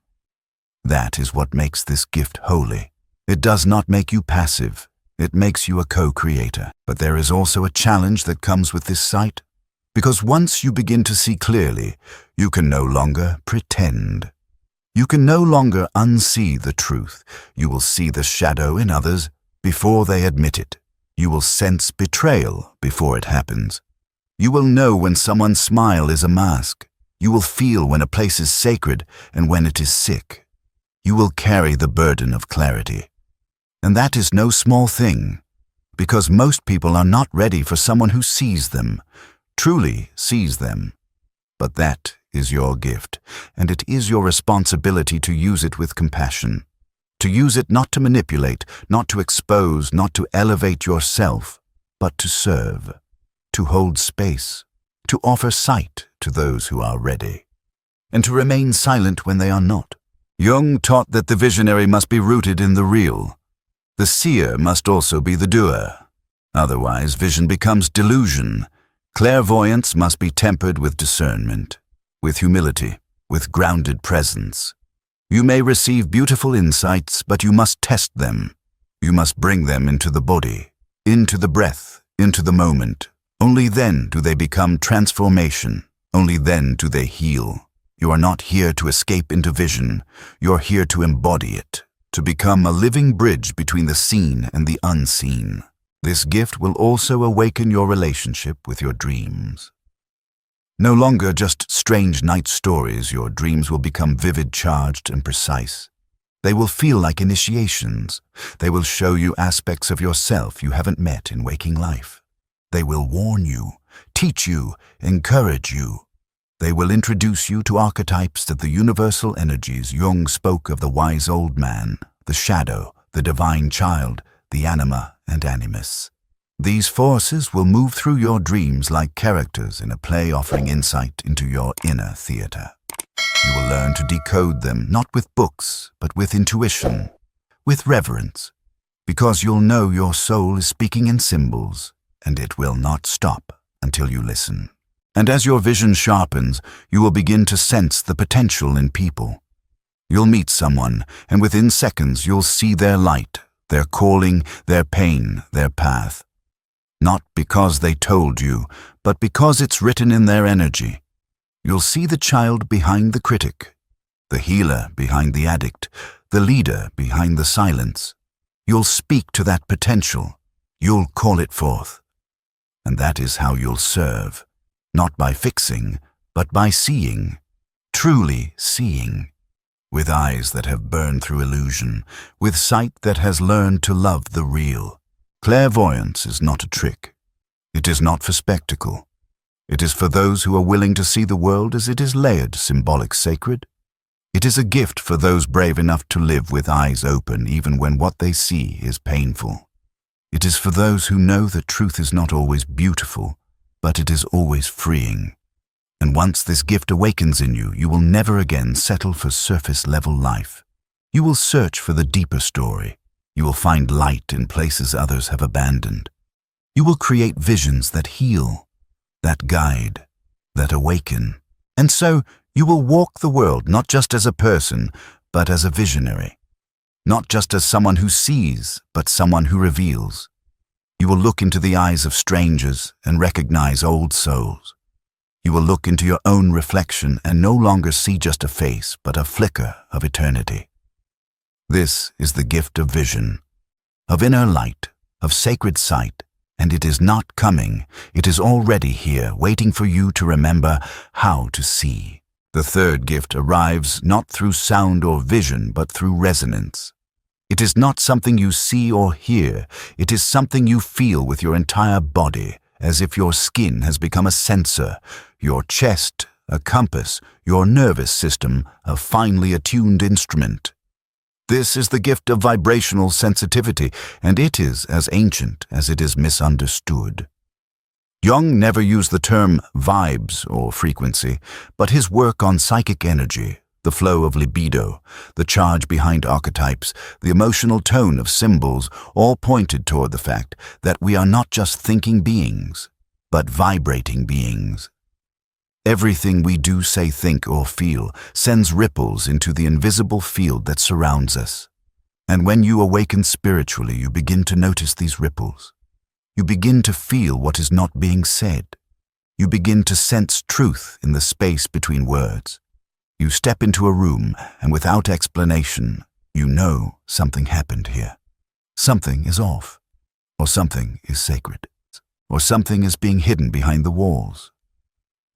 That is what makes this gift holy. It does not make you passive. It makes you a co-creator. But there is also a challenge that comes with this sight. Because once you begin to see clearly, you can no longer pretend. You can no longer unsee the truth. You will see the shadow in others before they admit it. You will sense betrayal before it happens. You will know when someone's smile is a mask. You will feel when a place is sacred and when it is sick. You will carry the burden of clarity. And that is no small thing, because most people are not ready for someone who sees them, truly sees them. But that is your gift, and it is your responsibility to use it with compassion, to use it not to manipulate, not to expose, not to elevate yourself, but to serve, to hold space, to offer sight to those who are ready, and to remain silent when they are not. Jung taught that the visionary must be rooted in the real. The seer must also be the doer. Otherwise, vision becomes delusion. Clairvoyance must be tempered with discernment, with humility, with grounded presence. You may receive beautiful insights, but you must test them. You must bring them into the body, into the breath, into the moment. Only then do they become transformation. Only then do they heal. You are not here to escape into vision. You're here to embody it, to become a living bridge between the seen and the unseen. This gift will also awaken your relationship with your dreams. No longer just strange night stories, your dreams will become vivid, charged, and precise. They will feel like initiations. They will show you aspects of yourself you haven't met in waking life. They will warn you, teach you, encourage you. They will introduce you to archetypes that the universal energies Jung spoke of: the wise old man, the shadow, the divine child, the anima and animus. These forces will move through your dreams like characters in a play, offering insight into your inner theater. You will learn to decode them, not with books, but with intuition, with reverence, because you'll know your soul is speaking in symbols, and it will not stop until you listen. And as your vision sharpens, you will begin to sense the potential in people. You'll meet someone, and within seconds you'll see their light, their calling, their pain, their path. Not because they told you, but because it's written in their energy. You'll see the child behind the critic, the healer behind the addict, the leader behind the silence. You'll speak to that potential. You'll call it forth. And that is how you'll serve. Not by fixing, but by seeing, truly seeing, with eyes that have burned through illusion, with sight that has learned to love the real. Clairvoyance is not a trick. It is not for spectacle. It is for those who are willing to see the world as it is layered, symbolic, sacred. It is a gift for those brave enough to live with eyes open even when what they see is painful. It is for those who know that truth is not always beautiful, but it is always freeing. And once this gift awakens in you, you will never again settle for surface-level life. You will search for the deeper story. You will find light in places others have abandoned. You will create visions that heal, that guide, that awaken. And so you will walk the world not just as a person, but as a visionary. Not just as someone who sees, but someone who reveals. You will look into the eyes of strangers and recognize old souls. You will look into your own reflection and no longer see just a face, but a flicker of eternity. This is the gift of vision, of inner light, of sacred sight, and it is not coming. It is already here, waiting for you to remember how to see. The third gift arrives not through sound or vision, but through resonance. It is not something you see or hear. It is something you feel with your entire body, as if your skin has become a sensor, your chest a compass, your nervous system a finely attuned instrument. This is the gift of vibrational sensitivity, and it is as ancient as it is misunderstood. Jung never used the term vibes or frequency, but his work on psychic energy, the flow of libido, the charge behind archetypes, the emotional tone of symbols, all pointed toward the fact that we are not just thinking beings, but vibrating beings. Everything we do, say, think, or feel sends ripples into the invisible field that surrounds us. And when you awaken spiritually, you begin to notice these ripples. You begin to feel what is not being said. You begin to sense truth in the space between words. You step into a room, and without explanation, you know something happened here. Something is off, or something is sacred, or something is being hidden behind the walls.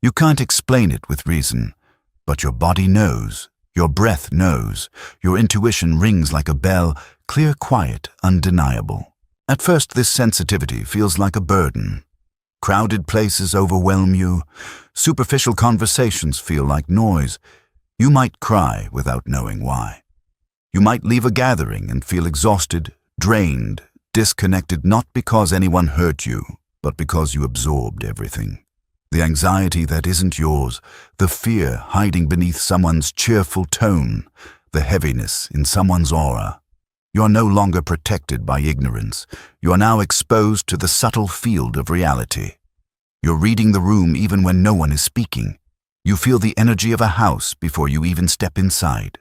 You can't explain it with reason, but your body knows, your breath knows, your intuition rings like a bell, clear, quiet, undeniable. At first, this sensitivity feels like a burden. Crowded places overwhelm you. Superficial conversations feel like noise. You might cry without knowing why. You might leave a gathering and feel exhausted, drained, disconnected, not because anyone hurt you, but because you absorbed everything. The anxiety that isn't yours, the fear hiding beneath someone's cheerful tone, the heaviness in someone's aura. You are no longer protected by ignorance. You are now exposed to the subtle field of reality. You're reading the room even when no one is speaking. You feel the energy of a house before you even step inside.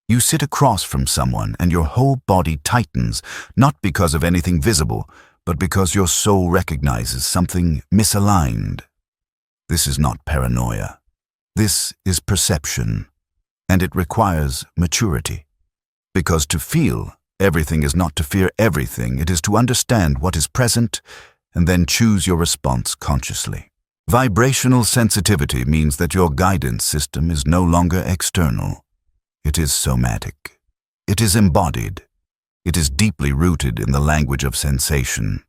You sit across from someone and your whole body tightens, not because of anything visible, but because your soul recognizes something misaligned. This is not paranoia. This is perception, and it requires maturity. Because to feel everything is not to fear everything, it is to understand what is present and then choose your response consciously. Vibrational sensitivity means that your guidance system is no longer external. It is somatic. It is embodied. It is deeply rooted in the language of sensation.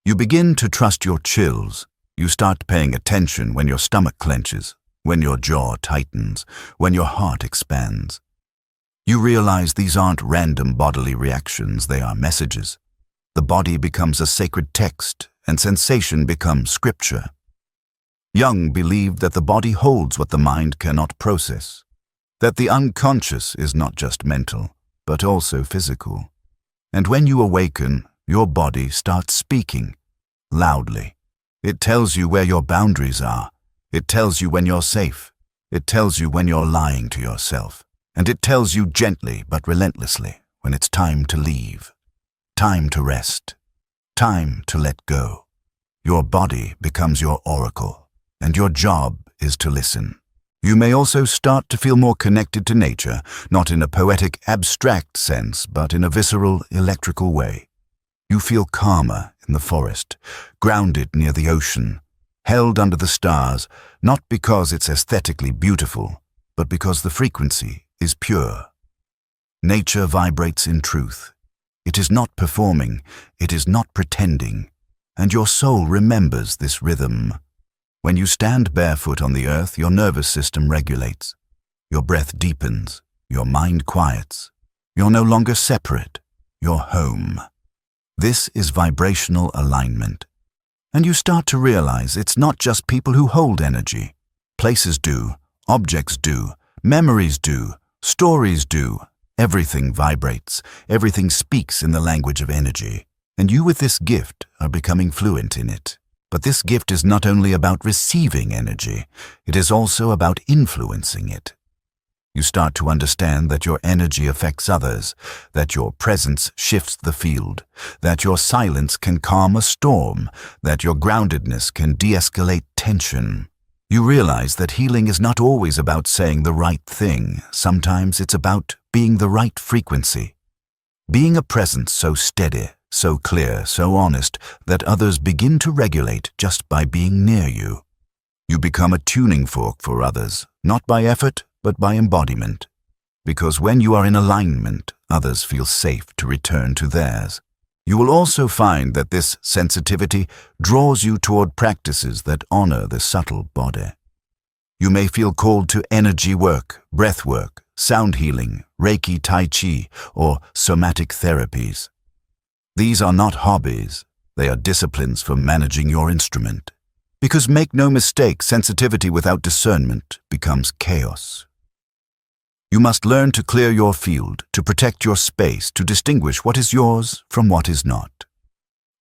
You begin to trust your chills. You start paying attention when your stomach clenches, when your jaw tightens, when your heart expands. You realize these aren't random bodily reactions, they are messages. The body becomes a sacred text, and sensation becomes scripture. Jung believed that the body holds what the mind cannot process, that the unconscious is not just mental, but also physical. And when you awaken, your body starts speaking, loudly. It tells you where your boundaries are. It tells you when you're safe. It tells you when you're lying to yourself. And it tells you gently but relentlessly when it's time to leave, time to rest, time to let go. Your body becomes your oracle, and your job is to listen. You may also start to feel more connected to nature, not in a poetic, abstract sense, but in a visceral, electrical way. You feel calmer in the forest, grounded near the ocean, held under the stars, not because it's aesthetically beautiful, but because the frequency is pure. Nature vibrates in truth. It is not performing, it is not pretending, and your soul remembers this rhythm. When you stand barefoot on the earth, your nervous system regulates. Your breath deepens, your mind quiets. You're no longer separate, you're home. This is vibrational alignment. And you start to realize it's not just people who hold energy. Places do, objects do, memories do, stories do, Everything vibrates, everything speaks in the language of energy, and you with this gift are becoming fluent in it. But this gift is not only about receiving energy, it is also about influencing it. You start to understand that your energy affects others, that your presence shifts the field, that your silence can calm a storm, that your groundedness can de-escalate tension. You realize that healing is not always about saying the right thing. Sometimes it's about being the right frequency. Being a presence so steady, so clear, so honest, that others begin to regulate just by being near you. You become a tuning fork for others, not by effort, but by embodiment. Because when you are in alignment, others feel safe to return to theirs. You will also find that this sensitivity draws you toward practices that honor the subtle body. You may feel called to energy work, breath work, sound healing, Reiki, Tai Chi, or somatic therapies. These are not hobbies, they are disciplines for managing your instrument. Because make no mistake, sensitivity without discernment becomes chaos. You must learn to clear your field, to protect your space, to distinguish what is yours from what is not.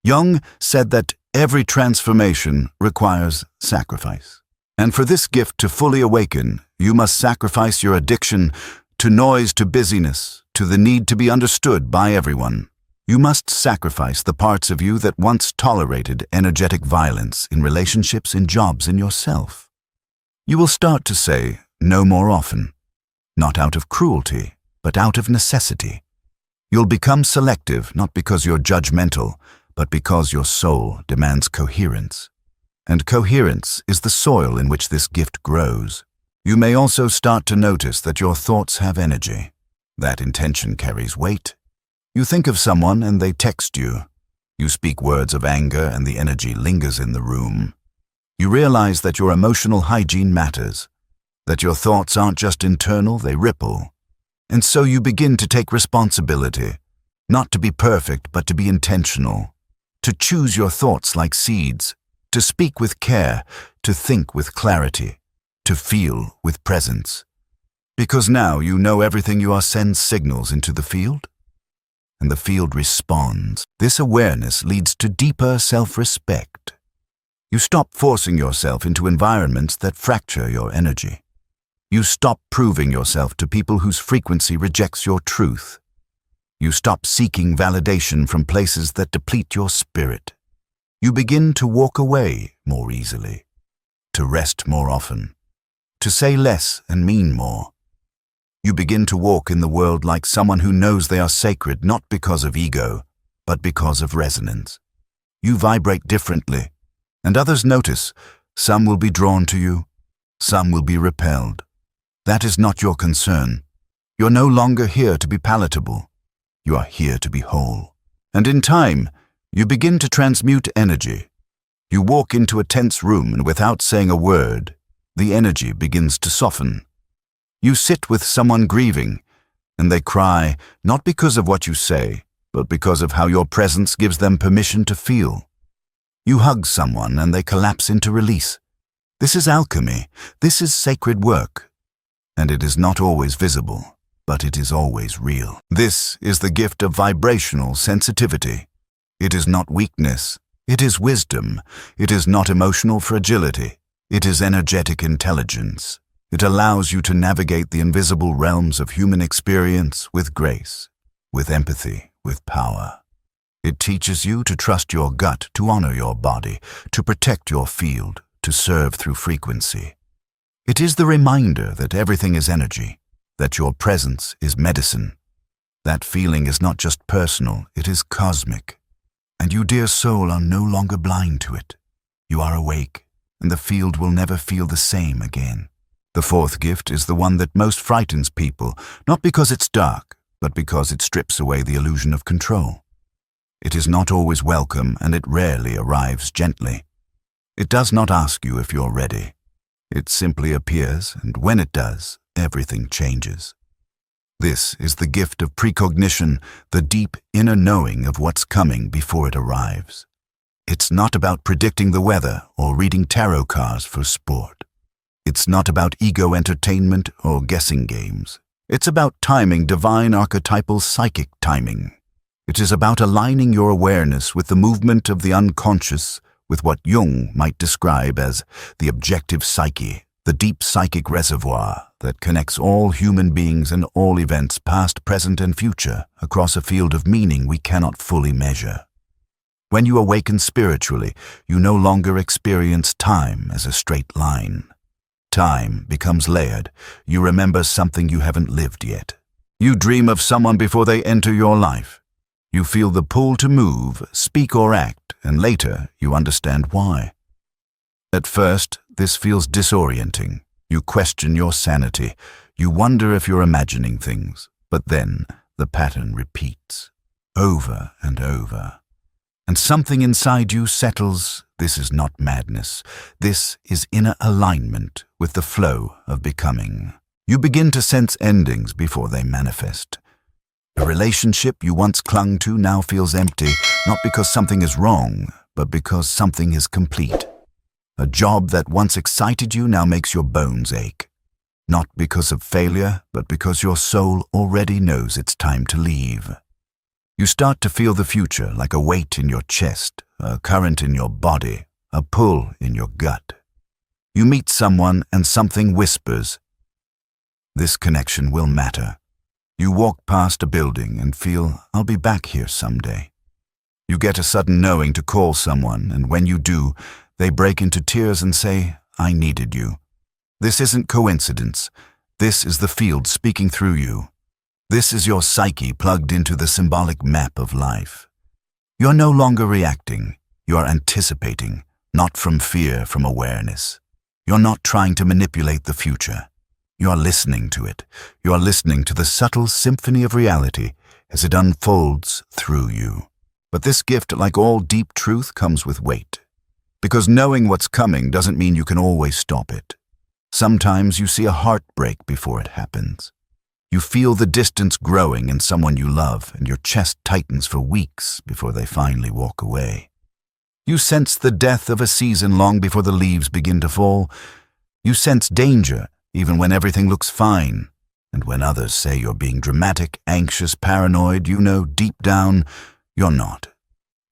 Jung said that every transformation requires sacrifice. And for this gift to fully awaken, you must sacrifice your addiction to noise, to busyness, to the need to be understood by everyone. You must sacrifice the parts of you that once tolerated energetic violence in relationships, in jobs, in yourself. You will start to say no more often. Not out of cruelty, but out of necessity. You'll become selective not because you're judgmental, but because your soul demands coherence. And coherence is the soil in which this gift grows. You may also start to notice that your thoughts have energy. That intention carries weight. You think of someone and they text you. You speak words of anger and the energy lingers in the room. You realize that your emotional hygiene matters. That your thoughts aren't just internal, they ripple. And so you begin to take responsibility, not to be perfect, but to be intentional, to choose your thoughts like seeds, to speak with care, to think with clarity, to feel with presence. Because now you know everything you are sends signals into the field, and the field responds. This awareness leads to deeper self-respect. You stop forcing yourself into environments that fracture your energy. You stop proving yourself to people whose frequency rejects your truth. You stop seeking validation from places that deplete your spirit. You begin to walk away more easily, to rest more often, to say less and mean more. You begin to walk in the world like someone who knows they are sacred not because of ego, but because of resonance. You vibrate differently, and others notice. Some will be drawn to you, some will be repelled. That is not your concern. You're no longer here to be palatable. You are here to be whole. And in time, you begin to transmute energy. You walk into a tense room and without saying a word, the energy begins to soften. You sit with someone grieving, and they cry not because of what you say, but because of how your presence gives them permission to feel. You hug someone and they collapse into release. This is alchemy. This is sacred work. And it is not always visible, but it is always real. This is the gift of vibrational sensitivity. It is not weakness. It is wisdom. It is not emotional fragility. It is energetic intelligence. It allows you to navigate the invisible realms of human experience with grace, with empathy, with power. It teaches you to trust your gut, to honor your body, to protect your field, to serve through frequency. It is the reminder that everything is energy, that your presence is medicine. That feeling is not just personal, it is cosmic. And you, dear soul, are no longer blind to it. You are awake, and the field will never feel the same again. The fourth gift is the one that most frightens people, not because it's dark, but because it strips away the illusion of control. It is not always welcome, and it rarely arrives gently. It does not ask you if you're ready. It simply appears, and when it does, everything changes. This is the gift of precognition, the deep inner knowing of what's coming before it arrives. It's not about predicting the weather or reading tarot cards for sport. It's not about ego entertainment or guessing games. It's about timing divine archetypal psychic timing. It is about aligning your awareness with the movement of the unconscious, with what Jung might describe as the objective psyche, the deep psychic reservoir that connects all human beings and all events past, present, and future across a field of meaning we cannot fully measure. When you awaken spiritually, you no longer experience time as a straight line. Time becomes layered. You remember something you haven't lived yet. You dream of someone before they enter your life. You feel the pull to move, speak or act, and later you understand why. At first, this feels disorienting. You question your sanity. You wonder if you're imagining things. But then the pattern repeats, over and over. And something inside you settles. This is not madness. This is inner alignment with the flow of becoming. You begin to sense endings before they manifest. A relationship you once clung to now feels empty, not because something is wrong, but because something is complete. A job that once excited you now makes your bones ache. Not because of failure, but because your soul already knows it's time to leave. You start to feel the future like a weight in your chest, a current in your body, a pull in your gut. You meet someone and something whispers, "This connection will matter." You walk past a building and feel, "I'll be back here someday." You get a sudden knowing to call someone, and when you do, they break into tears and say, "I needed you." This isn't coincidence. This is the field speaking through you. This is your psyche plugged into the symbolic map of life. You're no longer reacting. You're anticipating, not from fear, from awareness. You're not trying to manipulate the future. You're listening to it. You're listening to the subtle symphony of reality as it unfolds through you. But this gift, like all deep truth, comes with weight. Because knowing what's coming doesn't mean you can always stop it. Sometimes you see a heartbreak before it happens. You feel the distance growing in someone you love, and your chest tightens for weeks before they finally walk away. You sense the death of a season long before the leaves begin to fall. You sense danger even when everything looks fine. And when others say you're being dramatic, anxious, paranoid, you know deep down you're not.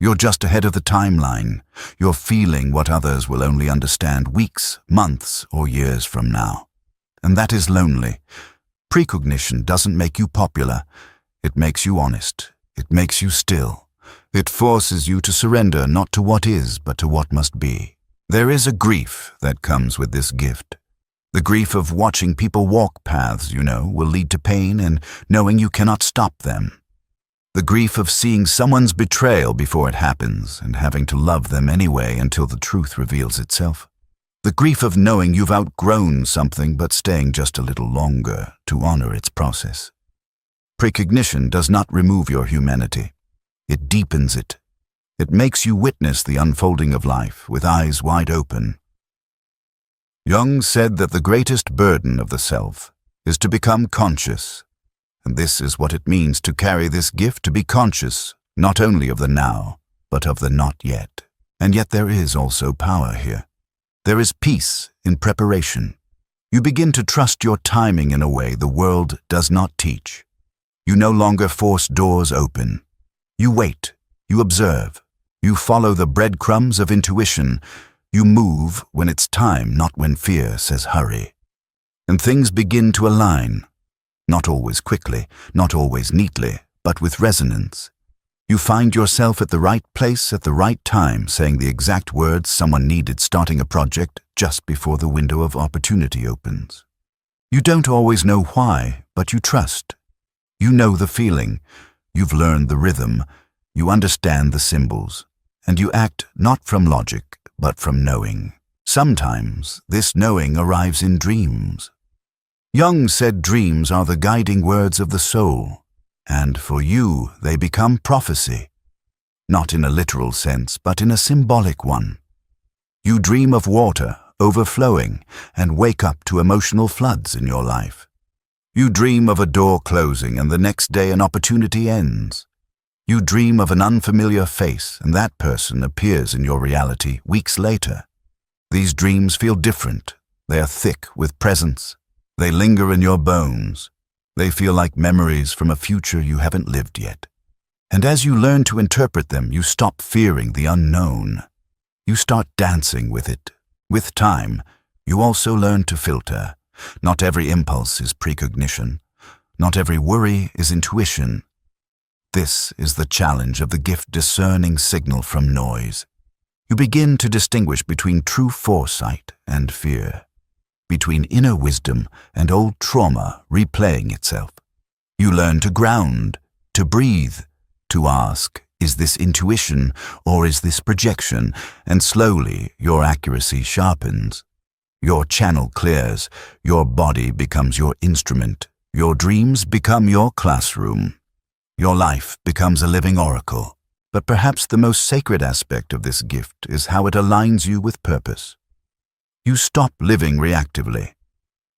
You're just ahead of the timeline. You're feeling what others will only understand weeks, months, or years from now. And that is lonely. Precognition doesn't make you popular. It makes you honest. It makes you still. It forces you to surrender not to what is, but to what must be. There is a grief that comes with this gift. The grief of watching people walk paths you know will lead to pain and knowing you cannot stop them. The grief of seeing someone's betrayal before it happens and having to love them anyway until the truth reveals itself. The grief of knowing you've outgrown something but staying just a little longer to honor its process. Precognition does not remove your humanity. It deepens it. It makes you witness the unfolding of life with eyes wide open. Jung said that the greatest burden of the self is to become conscious. And this is what it means to carry this gift, to be conscious, not only of the now, but of the not yet. And yet there is also power here. There is peace in preparation. You begin to trust your timing in a way the world does not teach. You no longer force doors open. You wait, you observe, you follow the breadcrumbs of intuition. You move when it's time, not when fear says hurry. And things begin to align. Not always quickly, not always neatly, but with resonance. You find yourself at the right place at the right time, saying the exact words someone needed starting a project just before the window of opportunity opens. You don't always know why, but you trust. You know the feeling. You've learned the rhythm. You understand the symbols. And you act not from logic, but from knowing. Sometimes this knowing arrives in dreams. Jung said dreams are the guiding words of the soul, and for you they become prophecy. Not in a literal sense, but in a symbolic one. You dream of water overflowing and wake up to emotional floods in your life. You dream of a door closing and the next day an opportunity ends. You dream of an unfamiliar face and that person appears in your reality weeks later. These dreams feel different. They are thick with presence. They linger in your bones. They feel like memories from a future you haven't lived yet. And as you learn to interpret them, you stop fearing the unknown. You start dancing with it. With time, you also learn to filter. Not every impulse is precognition. Not every worry is intuition. This is the challenge of the gift discerning signal from noise. You begin to distinguish between true foresight and fear, between inner wisdom and old trauma replaying itself. You learn to ground, to breathe, to ask, is this intuition or is this projection? And slowly your accuracy sharpens. Your channel clears, your body becomes your instrument, your dreams become your classroom. Your life becomes a living oracle. But perhaps the most sacred aspect of this gift is how it aligns you with purpose. You stop living reactively.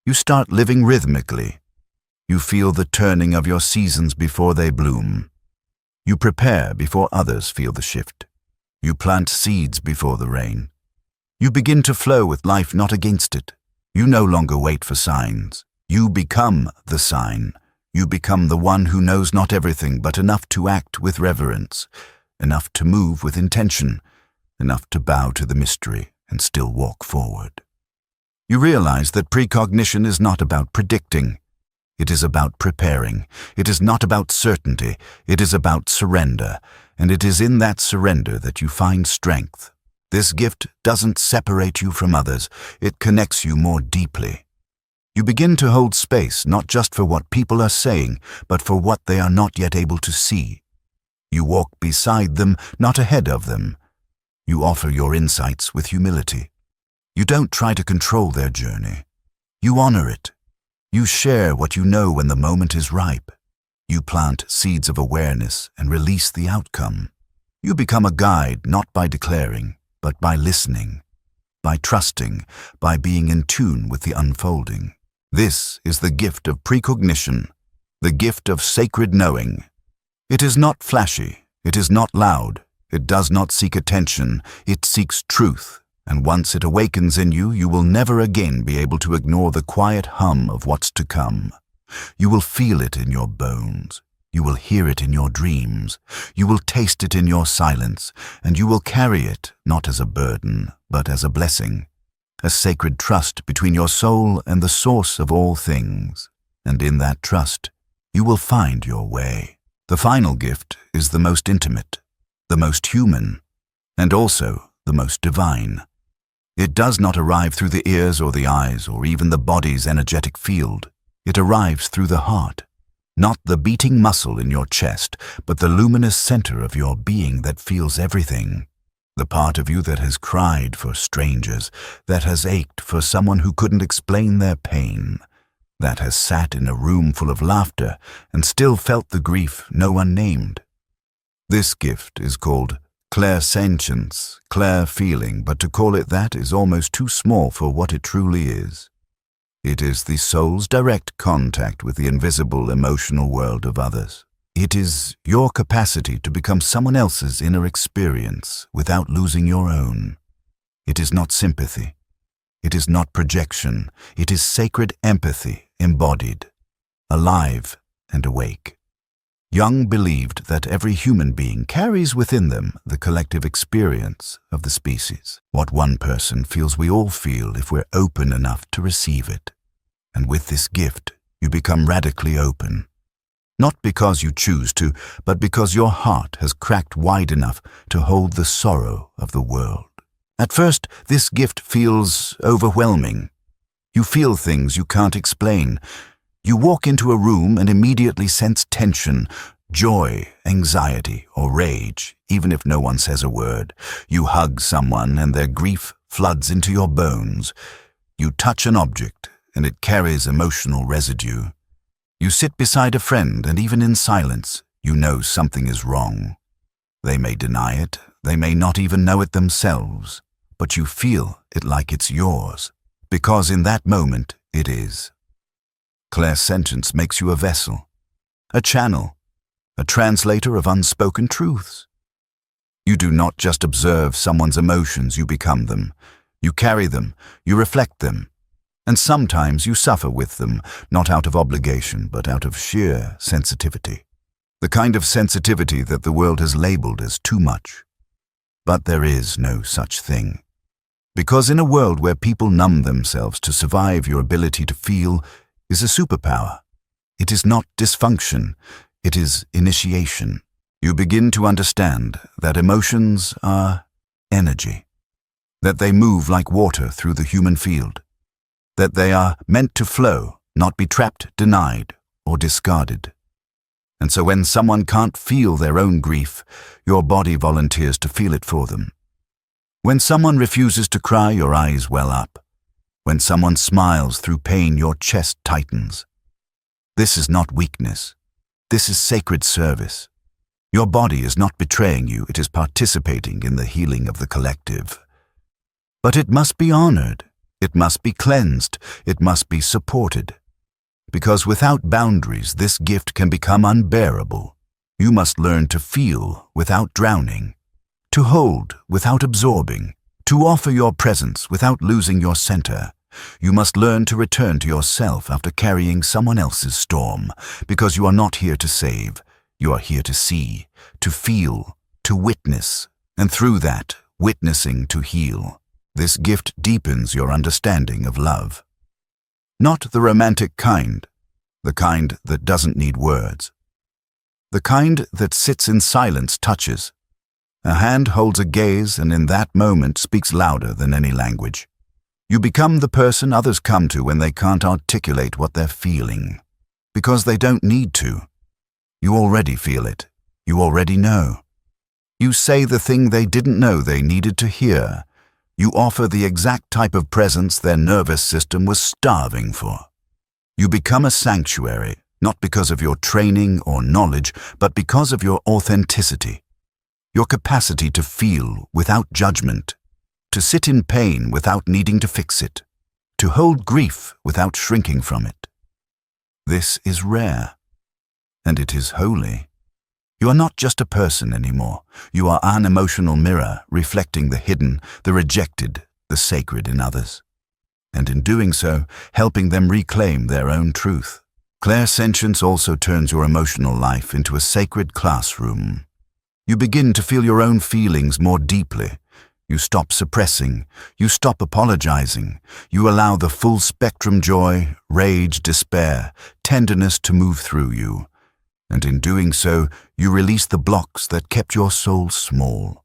You start living rhythmically. You feel the turning of your seasons before they bloom. You prepare before others feel the shift. You plant seeds before the rain. You begin to flow with life, not against it. You no longer wait for signs. You become the sign. You become the one who knows not everything, but enough to act with reverence, enough to move with intention, enough to bow to the mystery and still walk forward. You realize that precognition is not about predicting. It is about preparing. It is not about certainty. It is about surrender. And it is in that surrender that you find strength. This gift doesn't separate you from others. It connects you more deeply. You begin to hold space not just for what people are saying, but for what they are not yet able to see. You walk beside them, not ahead of them. You offer your insights with humility. You don't try to control their journey. You honor it. You share what you know when the moment is ripe. You plant seeds of awareness and release the outcome. You become a guide not by declaring, but by listening, by trusting, by being in tune with the unfolding. This is the gift of precognition, the gift of sacred knowing. It is not flashy, it is not loud, it does not seek attention, it seeks truth, and once it awakens in you, you will never again be able to ignore the quiet hum of what's to come. You will feel it in your bones, you will hear it in your dreams, you will taste it in your silence, and you will carry it not as a burden, but as a blessing. A sacred trust between your soul and the source of all things. And in that trust, you will find your way. The final gift is the most intimate, the most human, and also the most divine. It does not arrive through the ears or the eyes or even the body's energetic field. It arrives through the heart, not the beating muscle in your chest, but the luminous center of your being that feels everything. The part of you that has cried for strangers, that has ached for someone who couldn't explain their pain, that has sat in a room full of laughter and still felt the grief no one named. This gift is called clairsentience, clair feeling, but to call it that is almost too small for what it truly is. It is the soul's direct contact with the invisible emotional world of others. It is your capacity to become someone else's inner experience without losing your own. It is not sympathy. It is not projection. It is sacred empathy embodied, alive and awake. Jung believed that every human being carries within them the collective experience of the species. What one person feels we all feel if we're open enough to receive it. And with this gift, you become radically open. Not because you choose to, but because your heart has cracked wide enough to hold the sorrow of the world. At first, this gift feels overwhelming. You feel things you can't explain. You walk into a room and immediately sense tension, joy, anxiety, or rage, even if no one says a word. You hug someone and their grief floods into your bones. You touch an object and it carries emotional residue. You sit beside a friend and even in silence, you know something is wrong. They may deny it, they may not even know it themselves, but you feel it like it's yours, because in that moment it is. Clairsentience makes you a vessel, a channel, a translator of unspoken truths. You do not just observe someone's emotions, you become them. You carry them, you reflect them. And sometimes you suffer with them, not out of obligation, but out of sheer sensitivity. The kind of sensitivity that the world has labeled as too much. But there is no such thing. Because in a world where people numb themselves to survive, your ability to feel is a superpower. It is not dysfunction, it is initiation. You begin to understand that emotions are energy, that they move like water through the human field, that they are meant to flow, not be trapped, denied, or discarded. And so when someone can't feel their own grief, your body volunteers to feel it for them. When someone refuses to cry, your eyes well up. When someone smiles through pain, your chest tightens. This is not weakness. This is sacred service. Your body is not betraying you, it is participating in the healing of the collective. But it must be honored, it must be cleansed, it must be supported. Because without boundaries, this gift can become unbearable. You must learn to feel without drowning, to hold without absorbing, to offer your presence without losing your center. You must learn to return to yourself after carrying someone else's storm, because you are not here to save. You are here to see, to feel, to witness, and through that, witnessing to heal. This gift deepens your understanding of love. Not the romantic kind, the kind that doesn't need words. The kind that sits in silence, touches. A hand holds a gaze and in that moment speaks louder than any language. You become the person others come to when they can't articulate what they're feeling. Because they don't need to. You already feel it. You already know. You say the thing they didn't know they needed to hear. You offer the exact type of presence their nervous system was starving for. You become a sanctuary, not because of your training or knowledge, but because of your authenticity. Your capacity to feel without judgment, to sit in pain without needing to fix it, to hold grief without shrinking from it. This is rare, and it is holy. You are not just a person anymore. You are an emotional mirror reflecting the hidden, the rejected, the sacred in others. And in doing so, helping them reclaim their own truth. Clairsentience also turns your emotional life into a sacred classroom. You begin to feel your own feelings more deeply. You stop suppressing. You stop apologizing. You allow the full spectrum joy, rage, despair, tenderness to move through you. And in doing so, you release the blocks that kept your soul small.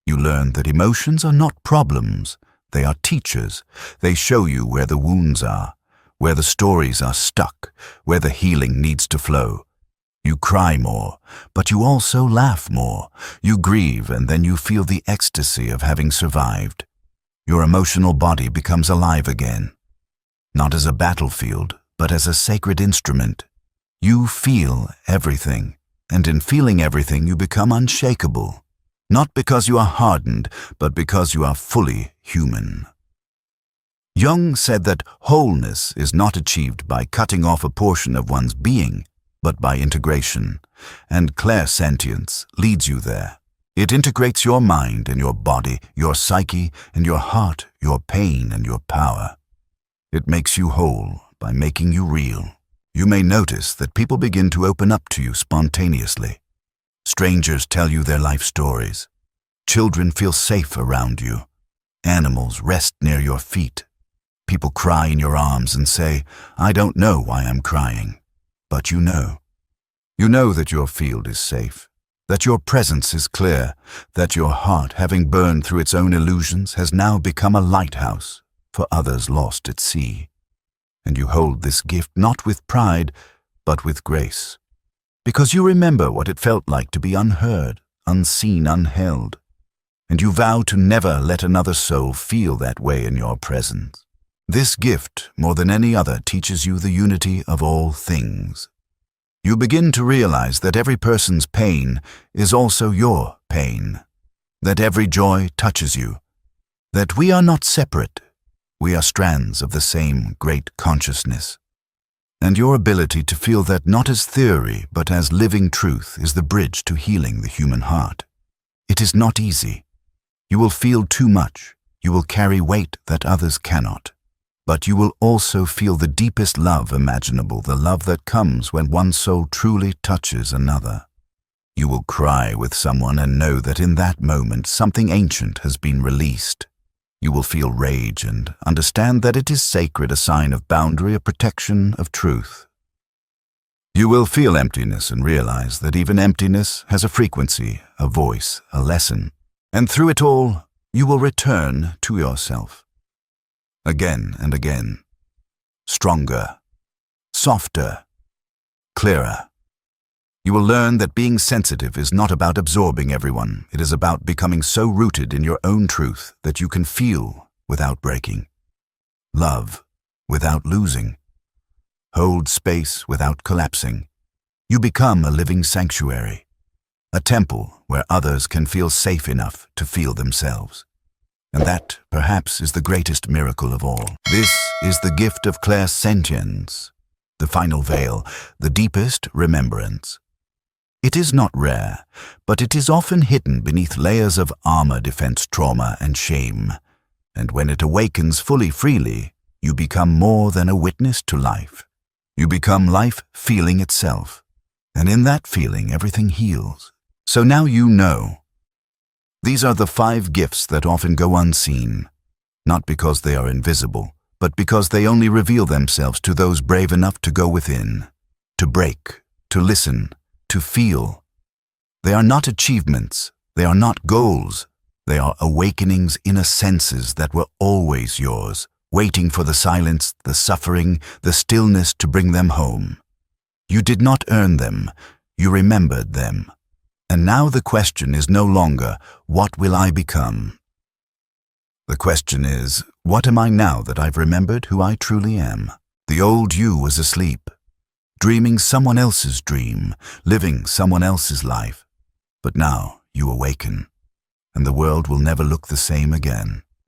You learn that emotions are not problems. They are teachers. They show you where the wounds are, where the stories are stuck, where the healing needs to flow. You cry more, but you also laugh more. You grieve, and then you feel the ecstasy of having survived. Your emotional body becomes alive again. Not as a battlefield, but as a sacred instrument. You feel everything, and in feeling everything you become unshakable. Not because you are hardened, but because you are fully human. Jung said that wholeness is not achieved by cutting off a portion of one's being, but by integration, and clairsentience leads you there. It integrates your mind and your body, your psyche and your heart, your pain and your power. It makes you whole by making you real. You may notice that people begin to open up to you spontaneously. Strangers tell you their life stories. Children feel safe around you. Animals rest near your feet. People cry in your arms and say, "I don't know why I'm crying." But you know. You know that your field is safe, that your presence is clear, that your heart, having burned through its own illusions, has now become a lighthouse for others lost at sea. And you hold this gift not with pride, but with grace, because you remember what it felt like to be unheard, unseen, unheld, and you vow to never let another soul feel that way in your presence. This gift, more than any other, teaches you the unity of all things. You begin to realize that every person's pain is also your pain, that every joy touches you, that we are not separate, we are strands of the same great consciousness. And your ability to feel that not as theory but as living truth is the bridge to healing the human heart. It is not easy. You will feel too much. You will carry weight that others cannot. But you will also feel the deepest love imaginable, the love that comes when one soul truly touches another. You will cry with someone and know that in that moment something ancient has been released. You will feel rage and understand that it is sacred, a sign of boundary, a protection of truth. You will feel emptiness and realize that even emptiness has a frequency, a voice, a lesson. And through it all, you will return to yourself. Again and again. Stronger, softer, clearer. You will learn that being sensitive is not about absorbing everyone. It is about becoming so rooted in your own truth that you can feel without breaking, love without losing, hold space without collapsing. You become a living sanctuary, a temple where others can feel safe enough to feel themselves. And that, perhaps, is the greatest miracle of all. This is the gift of clairsentience, the final veil, the deepest remembrance. It is not rare, but it is often hidden beneath layers of armor, defense, trauma, and shame. And when it awakens fully, freely, you become more than a witness to life. You become life feeling itself. And in that feeling, everything heals. So now you know. These are the 5 gifts that often go unseen, not because they are invisible, but because they only reveal themselves to those brave enough to go within, to break, to listen, to feel. They are not achievements, they are not goals, they are awakenings, inner senses that were always yours, waiting for the silence, the suffering, the stillness to bring them home. You did not earn them, you remembered them. And now the question is no longer, what will I become? The question is, what am I now that I've remembered who I truly am? The old you was asleep, dreaming someone else's dream, living someone else's life. But now you awaken, and the world will never look the same again.